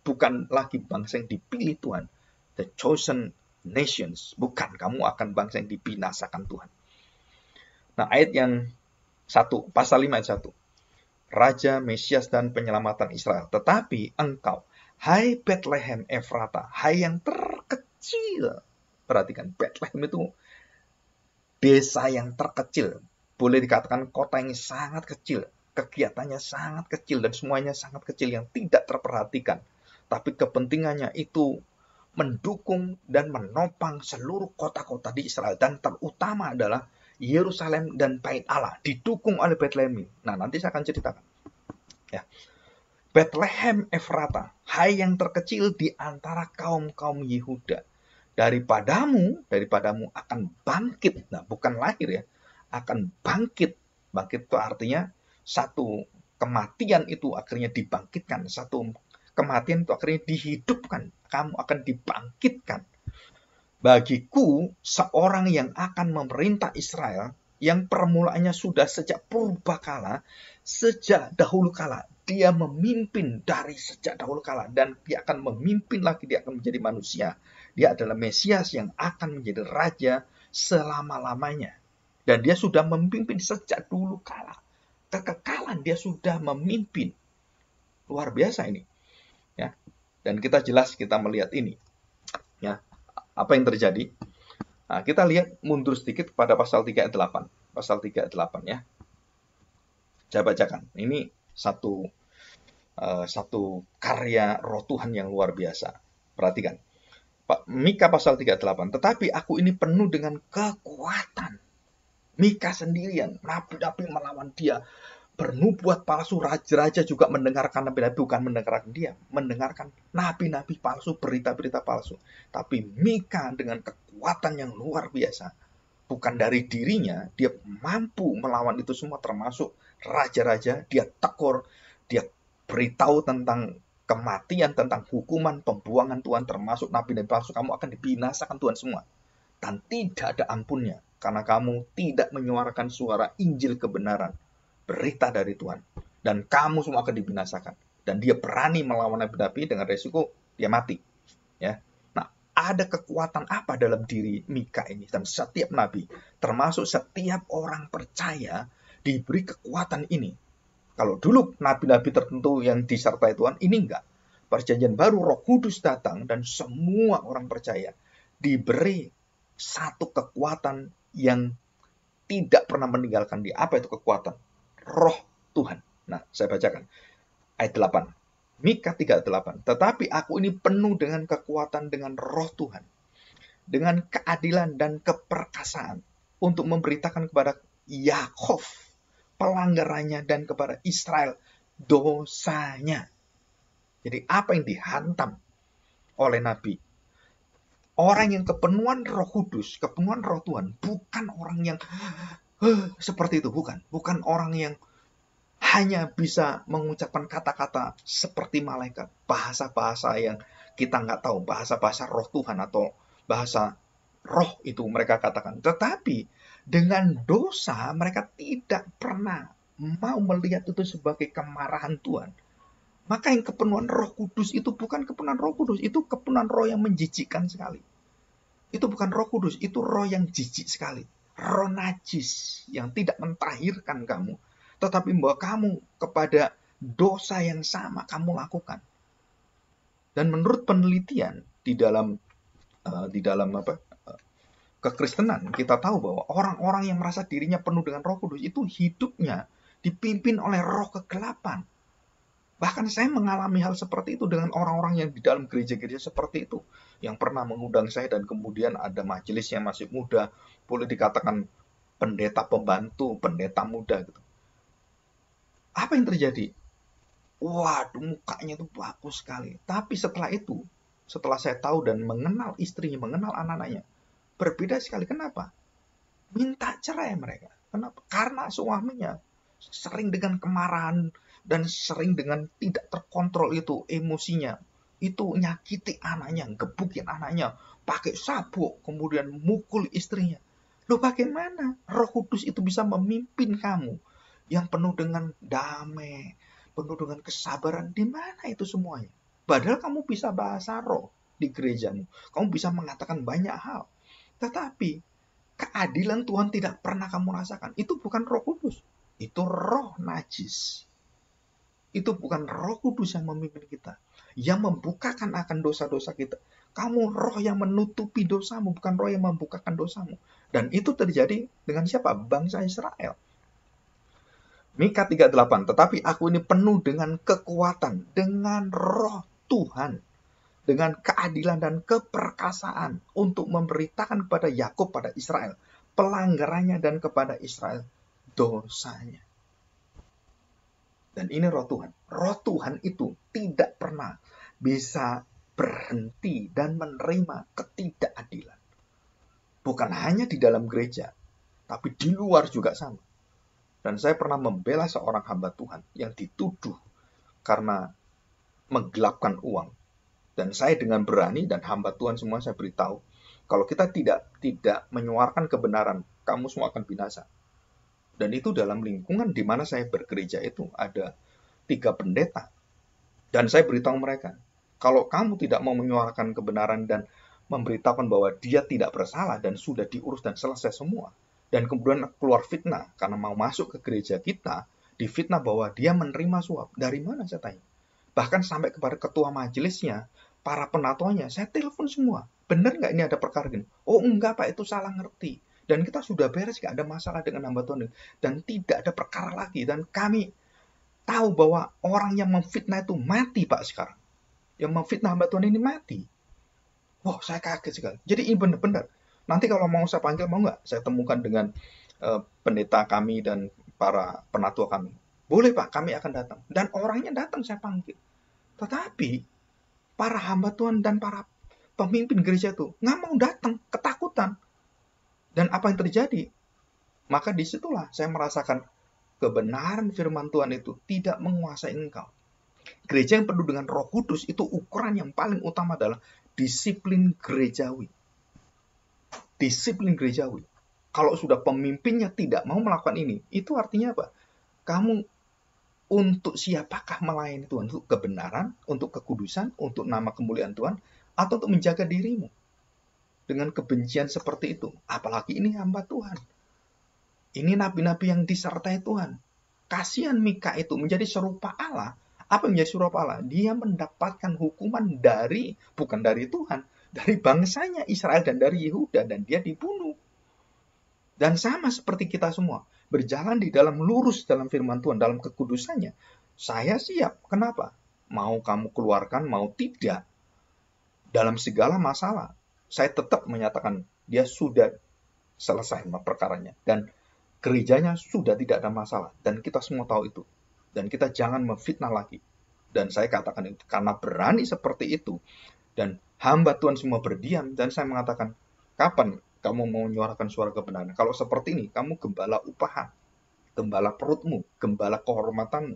Speaker 1: bukan lagi bangsa yang dipilih Tuhan. The chosen nations. Bukan, kamu akan bangsa yang dibinasakan Tuhan. Nah, ayat yang 1, pasal 5 ayat 1. Raja, Mesias, dan penyelamatan Israel. Tetapi engkau, hai Bethlehem Efrata, hai yang terkecil. Perhatikan, Bethlehem itu desa yang terkecil. Boleh dikatakan kota yang sangat kecil. Kegiatannya sangat kecil dan semuanya sangat kecil yang tidak terperhatikan. Tapi kepentingannya itu mendukung dan menopang seluruh kota-kota di Israel. Dan terutama adalah Yerusalem dan Bait Allah didukung oleh Bethlehem. Nah, nanti saya akan ceritakan. Ya. Bethlehem Efrata, hai yang terkecil di antara kaum-kaum Yehuda. Daripadamu akan bangkit. Nah, bukan lahir ya. Akan bangkit. Bangkit itu artinya satu kematian itu akhirnya dibangkitkan, satu kematian itu akhirnya dihidupkan, kamu akan dibangkitkan. Bagiku, seorang yang akan memerintah Israel, yang permulaannya sudah sejak purbakala, sejak dahulu kala, dia memimpin dari sejak dahulu kala, dan dia akan memimpin lagi, dia akan menjadi manusia. Dia adalah Mesias yang akan menjadi raja selama-lamanya. Dan dia sudah memimpin sejak dulu kala. Kekekalan dia sudah memimpin. Luar biasa ini. Ya. Dan kita melihat ini. Ya. Apa yang terjadi? Nah, kita lihat mundur sedikit pada pasal 3 ayat 8. Pasal 3 ayat 8 ya. Saya bacakan. Ini satu karya Roh Tuhan yang luar biasa. Perhatikan. Mika pasal 3 ayat 8. Tetapi aku ini penuh dengan kekuatan. Mika sendirian, nabi-nabi melawan dia. Bernubuat palsu, raja-raja juga mendengarkan nabi-nabi, bukan mendengarkan dia, mendengarkan nabi-nabi palsu, berita-berita palsu. Tapi Mika dengan kekuatan yang luar biasa, bukan dari dirinya, dia mampu melawan itu semua, termasuk raja-raja. Dia tegur, dia beritahu tentang kematian, tentang hukuman, pembuangan Tuhan, termasuk nabi-nabi palsu. Kamu akan dibinasakan Tuhan semua, dan tidak ada ampunnya, karena kamu tidak menyuarakan suara Injil kebenaran, berita dari Tuhan, dan kamu semua akan dibinasakan. Dan dia berani melawan nabi-nabi dengan resiko dia mati. Ya, nah, ada kekuatan apa dalam diri Mika ini? Dan setiap nabi, termasuk setiap orang percaya, diberi kekuatan ini. Kalau dulu nabi-nabi tertentu yang disertai Tuhan, ini enggak. Perjanjian baru, Roh Kudus datang dan semua orang percaya diberi satu kekuatan yang tidak pernah meninggalkan dia. Apa itu kekuatan? Roh Tuhan. Nah, saya bacakan ayat 8. Mika 3:8. Tetapi aku ini penuh dengan kekuatan, dengan Roh Tuhan, dengan keadilan dan keperkasaan, untuk memberitakan kepada Yakov pelanggarannya dan kepada Israel dosanya. Jadi apa yang dihantam oleh Nabi? Orang yang kepenuhan Roh Kudus, kepenuhan Roh Tuhan, bukan orang yang seperti itu, bukan. Bukan orang yang hanya bisa mengucapkan kata-kata seperti malaikat, bahasa-bahasa yang kita nggak tahu, bahasa-bahasa Roh Tuhan atau bahasa roh itu mereka katakan. Tetapi dengan dosa mereka tidak pernah mau melihat itu sebagai kemarahan Tuhan. Maka yang kepenuhan Roh Kudus itu bukan kepenuhan Roh Kudus, itu kepenuhan roh yang menjijikkan sekali. Itu bukan Roh Kudus, itu roh yang jijik sekali. Roh najis yang tidak mentahirkan kamu, tetapi membawa kamu kepada dosa yang sama kamu lakukan. Dan menurut penelitian di dalam kekristenan, kita tahu bahwa orang-orang yang merasa dirinya penuh dengan Roh Kudus itu hidupnya dipimpin oleh roh kegelapan. Bahkan saya mengalami hal seperti itu dengan orang-orang yang di dalam gereja-gereja seperti itu, yang pernah mengundang saya, dan kemudian ada majelis yang masih muda, boleh dikatakan pendeta pembantu, pendeta muda gitu. Apa yang terjadi? Waduh, mukanya itu bagus sekali. Tapi setelah itu, setelah saya tahu dan mengenal istrinya, mengenal anak-anaknya, berbeda sekali. Kenapa? Minta cerai mereka. Kenapa? Karena suaminya sering dengan kemarahan dan sering dengan tidak terkontrol itu emosinya. Itu nyakiti anaknya, gebukin anaknya, pakai sabuk, kemudian mukul istrinya. Loh, bagaimana Roh Kudus itu bisa memimpin kamu yang penuh dengan damai, penuh dengan kesabaran? Di mana itu semuanya? Padahal kamu bisa bahasa roh di gerejamu. Kamu bisa mengatakan banyak hal. Tetapi keadilan Tuhan tidak pernah kamu rasakan. Itu bukan Roh Kudus. Itu roh najis. Itu bukan Roh Kudus yang memimpin kita, yang membukakan akan dosa-dosa kita. Kamu roh yang menutupi dosamu, bukan roh yang membukakan dosamu. Dan itu terjadi dengan siapa? Bangsa Israel. Mika 3:8. Tetapi aku ini penuh dengan kekuatan, dengan Roh Tuhan, dengan keadilan dan keperkasaan, untuk memberitakan kepada Yakub, pada Israel, pelanggarannya, dan kepada Israel dosanya. Dan ini Roh Tuhan. Roh Tuhan itu tidak pernah bisa berhenti dan menerima ketidakadilan. Bukan hanya di dalam gereja, tapi di luar juga sama. Dan saya pernah membela seorang hamba Tuhan yang dituduh karena menggelapkan uang. Dan saya dengan berani dan hamba Tuhan semua saya beritahu, kalau kita tidak menyuarakan kebenaran, kamu semua akan binasa. Dan itu dalam lingkungan di mana saya bergereja itu ada 3 pendeta. Dan saya beritahu mereka, kalau kamu tidak mau menyuarakan kebenaran dan memberitahukan bahwa dia tidak bersalah dan sudah diurus dan selesai semua, dan kemudian keluar fitnah karena mau masuk ke gereja kita, difitnah bahwa dia menerima suap. Dari mana saya tanya? Bahkan sampai kepada ketua majelisnya, para penatuannya, saya telepon semua. Benar nggak ini ada perkara gini? Oh enggak Pak, itu salah ngerti. Dan kita sudah beres, nggak ada masalah dengan hamba Tuhan. Dan tidak ada perkara lagi. Dan kami tahu bahwa orang yang memfitnah itu mati Pak sekarang. Yang memfitnah hamba Tuhan ini mati. Wah, saya kaget sekali. Jadi ini benar-benar. Nanti kalau mau saya panggil, mau nggak? Saya temukan dengan pendeta kami dan para penatua kami. Boleh Pak, kami akan datang. Dan orangnya datang saya panggil. Tetapi para hamba Tuhan dan para pemimpin gereja itu nggak mau datang, ketakutan. Dan apa yang terjadi? Maka disitulah saya merasakan kebenaran firman Tuhan itu tidak menguasai engkau. Gereja yang penuh dengan Roh Kudus itu ukuran yang paling utama adalah disiplin gerejawi. Disiplin gerejawi. Kalau sudah pemimpinnya tidak mau melakukan ini, itu artinya apa? Kamu untuk siapakah melayani Tuhan? Untuk kebenaran, untuk kekudusan, untuk nama kemuliaan Tuhan, atau untuk menjaga dirimu? Dengan kebencian seperti itu. Apalagi ini hamba Tuhan. Ini nabi-nabi yang disertai Tuhan. Kasihan Mika itu menjadi serupa Allah. Apa yang menjadi serupa Allah? Dia mendapatkan hukuman bukan dari Tuhan, dari bangsanya Israel dan dari Yehuda, dan dia dibunuh. Dan sama seperti kita semua, berjalan di dalam lurus dalam firman Tuhan, dalam kekudusannya. Saya siap. Kenapa? Mau kamu keluarkan, mau tidak. Dalam segala masalah, saya tetap menyatakan dia sudah selesai perkaranya. Dan gerejanya sudah tidak ada masalah. Dan kita semua tahu itu. Dan kita jangan memfitnah lagi. Dan saya katakan itu. Karena berani seperti itu. Dan hamba Tuhan semua berdiam. Dan saya mengatakan, kapan kamu mau menyuarakan suara kebenaran? Kalau seperti ini, kamu gembala upahan. Gembala perutmu. Gembala kehormatanmu.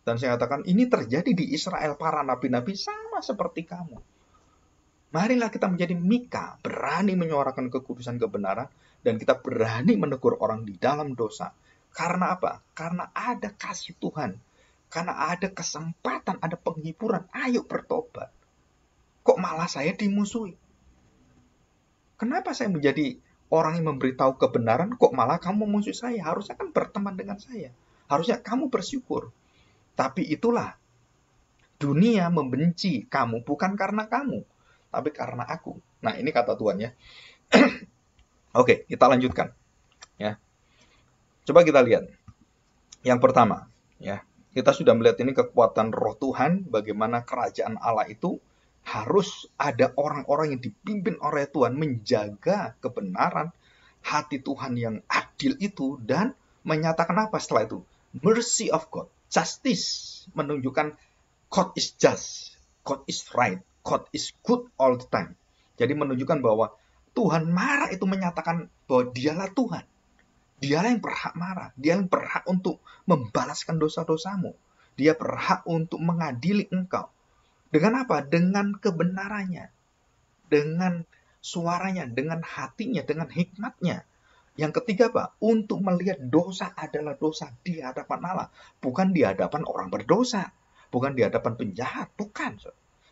Speaker 1: Dan saya katakan, ini terjadi di Israel. Para nabi-nabi sama seperti kamu. Marilah kita menjadi Mika, berani menyuarakan kekudusan kebenaran, dan kita berani menegur orang di dalam dosa. Karena apa? Karena ada kasih Tuhan. Karena ada kesempatan, ada penghiburan. Ayo bertobat. Kok malah saya dimusuhi? Kenapa saya menjadi orang yang memberitahu kebenaran, kok malah kamu memusuhi saya? Harusnya kan berteman dengan saya. Harusnya kamu bersyukur. Tapi itulah, dunia membenci kamu bukan karena kamu, tapi karena aku. Nah, ini kata Tuhan ya. Oke, kita lanjutkan. Ya. Coba kita lihat. Yang pertama, ya. Kita sudah melihat ini kekuatan Roh Tuhan, bagaimana kerajaan Allah itu harus ada orang-orang yang dipimpin oleh Tuhan menjaga kebenaran hati Tuhan yang adil itu dan menyatakan apa setelah itu? Mercy of God, justice, menunjukkan God is just, God is right, God is good all the time. Jadi menunjukkan bahwa Tuhan marah itu menyatakan bahwa dialah Tuhan. Dialah yang berhak marah. Dia yang berhak untuk membalaskan dosa-dosamu. Dia berhak untuk mengadili engkau. Dengan apa? Dengan kebenarannya. Dengan suaranya, dengan hatinya, dengan hikmatnya. Yang ketiga, Pak, untuk melihat dosa adalah dosa di hadapan Allah. Bukan di hadapan orang berdosa. Bukan di hadapan penjahat. Bukan.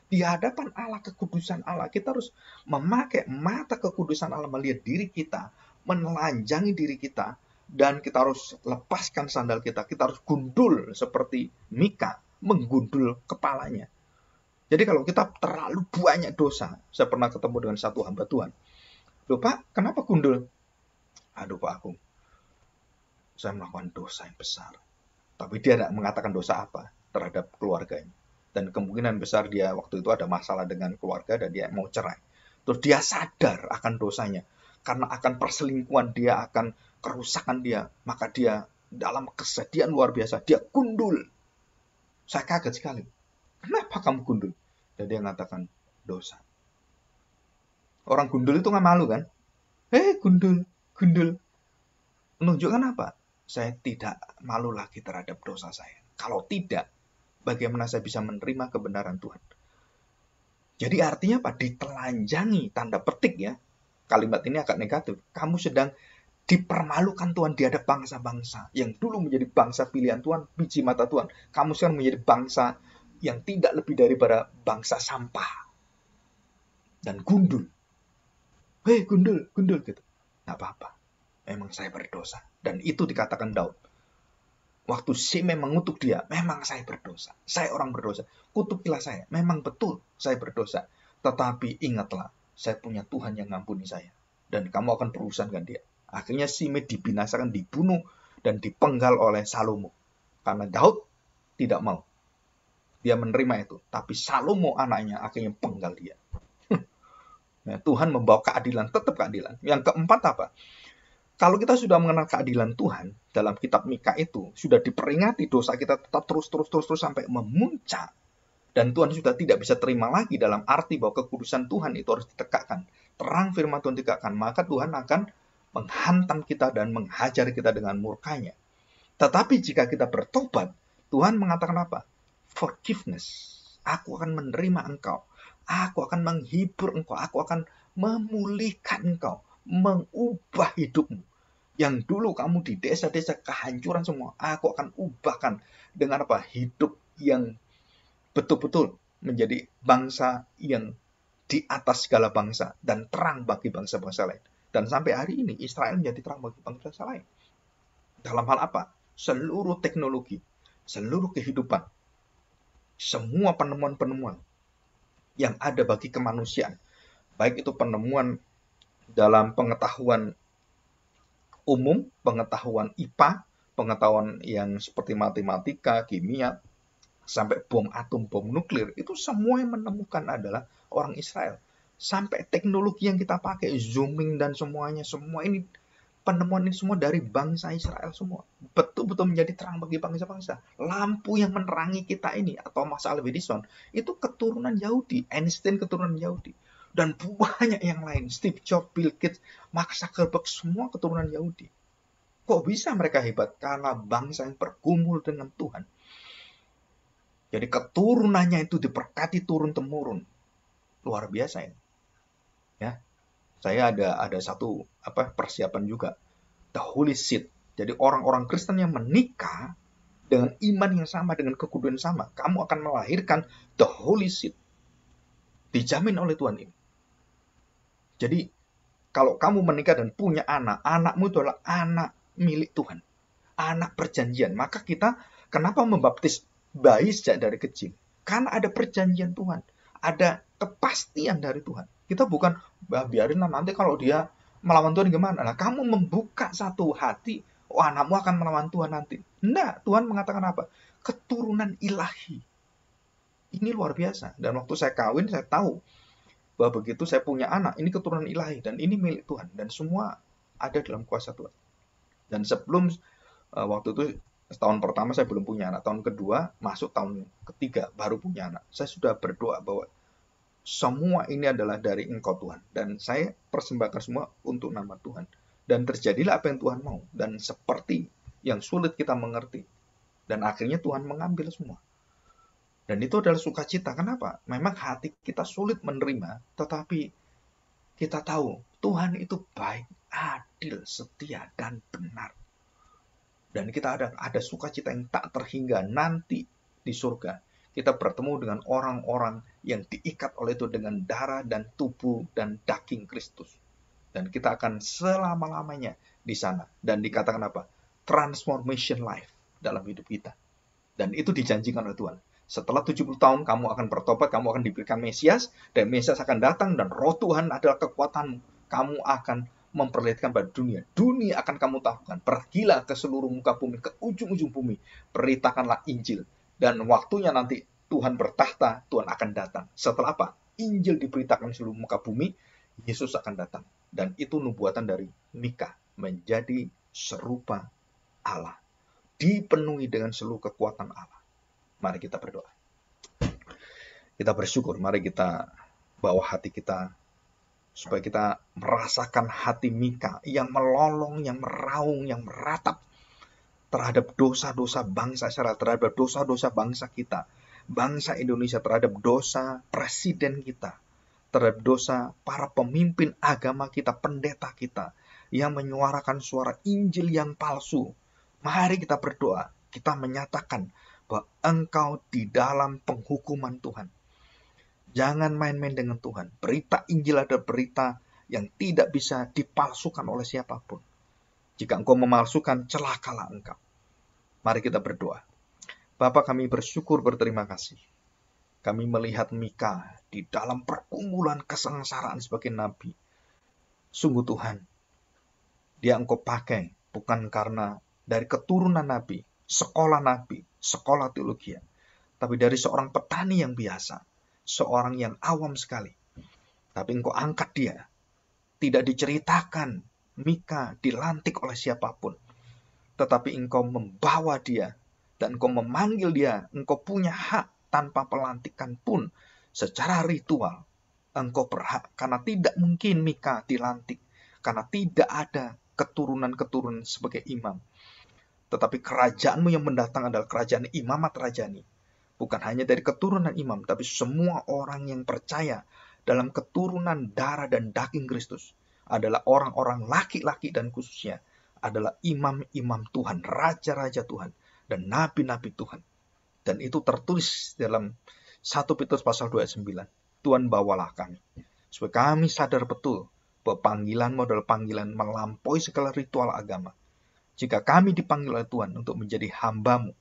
Speaker 1: Di hadapan Allah, kekudusan Allah. Kita harus memakai mata kekudusan Allah melihat diri kita, menelanjangi diri kita, dan kita harus lepaskan sandal kita. Kita harus gundul seperti Mika, menggundul kepalanya. Jadi kalau kita terlalu banyak dosa, saya pernah ketemu dengan satu hamba Tuhan. Loh Pak, kenapa gundul? Aduh Pak, saya melakukan dosa yang besar. Tapi dia tidak mengatakan dosa apa terhadap keluarganya. Dan kemungkinan besar dia waktu itu ada masalah dengan keluarga dan dia mau cerai. Terus dia sadar akan dosanya. Karena akan perselingkuhan dia, akan kerusakan dia. Maka dia dalam kesedihan luar biasa, dia gundul. Saya kaget sekali. Kenapa kamu gundul? Dan dia mengatakan dosa. Orang gundul itu nggak malu kan? Gundul. Menunjukkan apa? saya tidak malu lagi terhadap dosa saya. Kalau tidak, bagaimana saya bisa menerima kebenaran Tuhan? Jadi artinya apa? Ditelanjangi, tanda petik ya. Kalimat ini agak negatif. Kamu sedang dipermalukan Tuhan di hadapan bangsa-bangsa yang dulu menjadi bangsa pilihan Tuhan, biji mata Tuhan. Kamu sekarang menjadi bangsa yang tidak lebih daripada bangsa sampah dan gundul. Hei gundul, gundul gitu. Nggak apa-apa. Memang saya berdosa. Dan itu dikatakan Daud. Waktu Shimei mengutuk dia, memang saya berdosa. Saya orang berdosa. Kutukilah saya. Memang betul saya berdosa. Tetapi ingatlah, saya punya Tuhan yang ngampuni saya. Dan kamu akan berurusan dengan dia. Akhirnya Shimei dibinasakan, dibunuh, dan dipenggal oleh Salomo. Karena Daud tidak mau. Dia menerima itu. Tapi Salomo anaknya akhirnya penggal dia. Nah, Tuhan membawa keadilan, tetap keadilan. Yang keempat apa? Kalau kita sudah mengenal keadilan Tuhan, dalam kitab Mika itu, sudah diperingati dosa kita tetap terus sampai memuncak. Dan Tuhan sudah tidak bisa terima lagi dalam arti bahwa kekudusan Tuhan itu harus ditegakkan. Terang firman Tuhan ditegakkan, maka Tuhan akan menghantam kita dan menghajar kita dengan murkanya. Tetapi jika kita bertobat, Tuhan mengatakan apa? Forgiveness. Aku akan menerima engkau. Aku akan menghibur engkau. Aku akan memulihkan engkau. Mengubah hidupmu. Yang dulu kamu di desa-desa kehancuran semua, aku akan ubahkan dengan apa? Hidup yang betul-betul menjadi bangsa yang di atas segala bangsa dan terang bagi bangsa-bangsa lain. Dan sampai hari ini Israel menjadi terang bagi bangsa lain. Dalam hal apa? Seluruh teknologi, seluruh kehidupan, semua penemuan-penemuan yang ada bagi kemanusiaan, baik itu penemuan dalam pengetahuan umum, pengetahuan IPA, pengetahuan yang seperti matematika, kimia, sampai bom atom, bom nuklir, itu semua yang menemukan adalah orang Israel. Sampai teknologi yang kita pakai, zooming dan semuanya, semua ini penemuan ini semua dari bangsa Israel semua. Betul-betul menjadi terang bagi bangsa-bangsa. Lampu yang menerangi kita ini, atau Thomas Alva Edison, itu keturunan Yahudi. Einstein keturunan Yahudi. Dan banyak yang lain. Steve Jobs, Bill Gates, Mark Zuckerberg, semua keturunan Yahudi. Kok bisa mereka hebat? Karena bangsa yang bergumul dengan Tuhan. Jadi keturunannya itu diberkati turun-temurun. Luar biasa ya. Ya. Saya ada satu persiapan juga. The Holy Seed. Jadi orang-orang Kristen yang menikah dengan iman yang sama, dengan kekudusan yang sama, kamu akan melahirkan The Holy Seed. Dijamin oleh Tuhan ini. Jadi kalau kamu menikah dan punya anak, anakmu itu adalah anak milik Tuhan. Anak perjanjian. Maka kita kenapa membaptis bayi sejak dari kecil? Karena ada perjanjian Tuhan. Ada kepastian dari Tuhan. Kita bukan, biarin nanti kalau dia melawan Tuhan gimana? Nah, kamu membuka satu hati, anakmu akan melawan Tuhan nanti. Enggak, Tuhan mengatakan apa? Keturunan ilahi. Ini luar biasa. Dan waktu saya kawin, saya tahu bahwa begitu saya punya anak, ini keturunan ilahi dan ini milik Tuhan dan semua ada dalam kuasa Tuhan. Dan sebelum waktu itu tahun pertama saya belum punya anak, tahun kedua masuk tahun ketiga baru punya anak. Saya sudah berdoa bahwa semua ini adalah dari Engkau Tuhan dan saya persembahkan semua untuk nama Tuhan. Dan terjadilah apa yang Tuhan mau dan seperti yang sulit kita mengerti. Dan akhirnya Tuhan mengambil semua. Dan itu adalah sukacita. Kenapa? Memang hati kita sulit menerima, tetapi kita tahu Tuhan itu baik, adil, setia, dan benar. Dan kita ada sukacita yang tak terhingga nanti di surga. Kita bertemu dengan orang-orang yang diikat oleh itu dengan darah dan tubuh dan daging Kristus. Dan kita akan selama-lamanya di sana. Dan dikatakan apa? Transformation life dalam hidup kita. Dan itu dijanjikan oleh Tuhan. Setelah 70 tahun kamu akan bertobat, kamu akan diberikan Mesias, dan Mesias akan datang, dan roh Tuhan adalah kekuatanmu. Kamu akan memperlihatkan pada dunia. Dunia akan kamu tahukan. Pergilah ke seluruh muka bumi, ke ujung-ujung bumi. Beritakanlah Injil. Dan waktunya nanti Tuhan bertahta, Tuhan akan datang. Setelah apa? Injil diberitakan seluruh muka bumi, Yesus akan datang. Dan itu nubuatan dari Mika. Menjadi serupa Allah. Dipenuhi dengan seluruh kekuatan Allah. Mari kita berdoa. Kita bersyukur, mari kita bawa hati kita supaya kita merasakan hati Mika yang melolong, yang meraung, yang meratap terhadap dosa-dosa bangsa Israel, terhadap dosa-dosa bangsa kita, bangsa Indonesia, terhadap dosa presiden kita, terhadap dosa para pemimpin agama kita, pendeta kita, yang menyuarakan suara Injil yang palsu. Mari kita berdoa, kita menyatakan bahwa Engkau di dalam penghukuman Tuhan. Jangan main-main dengan Tuhan. Berita Injil adalah berita yang tidak bisa dipalsukan oleh siapapun. Jika engkau memalsukan, celakalah engkau. Mari kita berdoa. Bapa, kami bersyukur, berterima kasih. Kami melihat Mika di dalam pergumulan kesengsaraan sebagai nabi. Sungguh Tuhan, dia engkau pakai bukan karena dari keturunan nabi, sekolah teologi, tapi dari seorang petani yang biasa, seorang yang awam sekali. Tapi engkau angkat dia. Tidak diceritakan Mika dilantik oleh siapapun, tetapi engkau membawa dia dan engkau memanggil dia. Engkau punya hak tanpa pelantikan pun secara ritual. Engkau berhak, karena tidak mungkin Mika dilantik, karena tidak ada keturunan-keturunan sebagai imam. Tetapi kerajaanmu yang mendatang adalah kerajaan imamat rajani. Bukan hanya dari keturunan imam, tapi semua orang yang percaya dalam keturunan darah dan daging Kristus adalah orang-orang laki-laki dan khususnya adalah imam-imam Tuhan, raja-raja Tuhan, dan nabi-nabi Tuhan. Dan itu tertulis dalam 1 Petrus pasal 2 ayat 9. Tuhan bawalah kami, supaya kami sadar betul bahwa panggilanmu adalah panggilan melampaui segala ritual agama. Jika kami dipanggil oleh Tuhan untuk menjadi hambamu,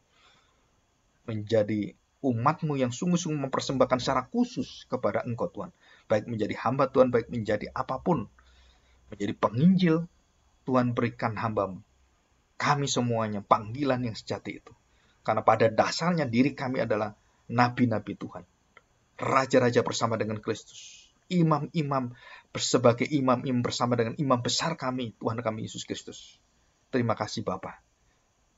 Speaker 1: menjadi umatmu yang sungguh-sungguh mempersembahkan secara khusus kepada engkau Tuhan, baik menjadi hamba Tuhan, baik menjadi apapun, menjadi penginjil, Tuhan berikan hambamu. Kami semuanya panggilan yang sejati itu. Karena pada dasarnya diri kami adalah nabi-nabi Tuhan. Raja-raja bersama dengan Kristus. Imam-imam sebagai imam-imam bersama dengan imam besar kami, Tuhan kami Yesus Kristus. Terima kasih Bapa.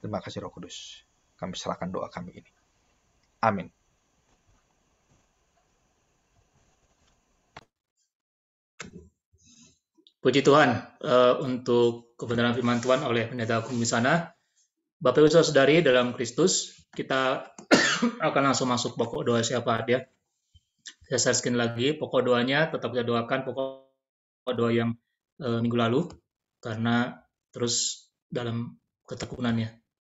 Speaker 1: Terima kasih Roh Kudus. Kami serahkan doa kami ini. Amin.
Speaker 2: Puji Tuhan untuk kebenaran firman Tuhan oleh pendeta Agung di sana. Bapak Ibu Saudari dalam Kristus, kita akan langsung masuk pokok doa siapa dia. Saya share screen lagi, pokok doanya tetap kita doakan pokok doa yang minggu lalu, karena terus dalam ketekunannya.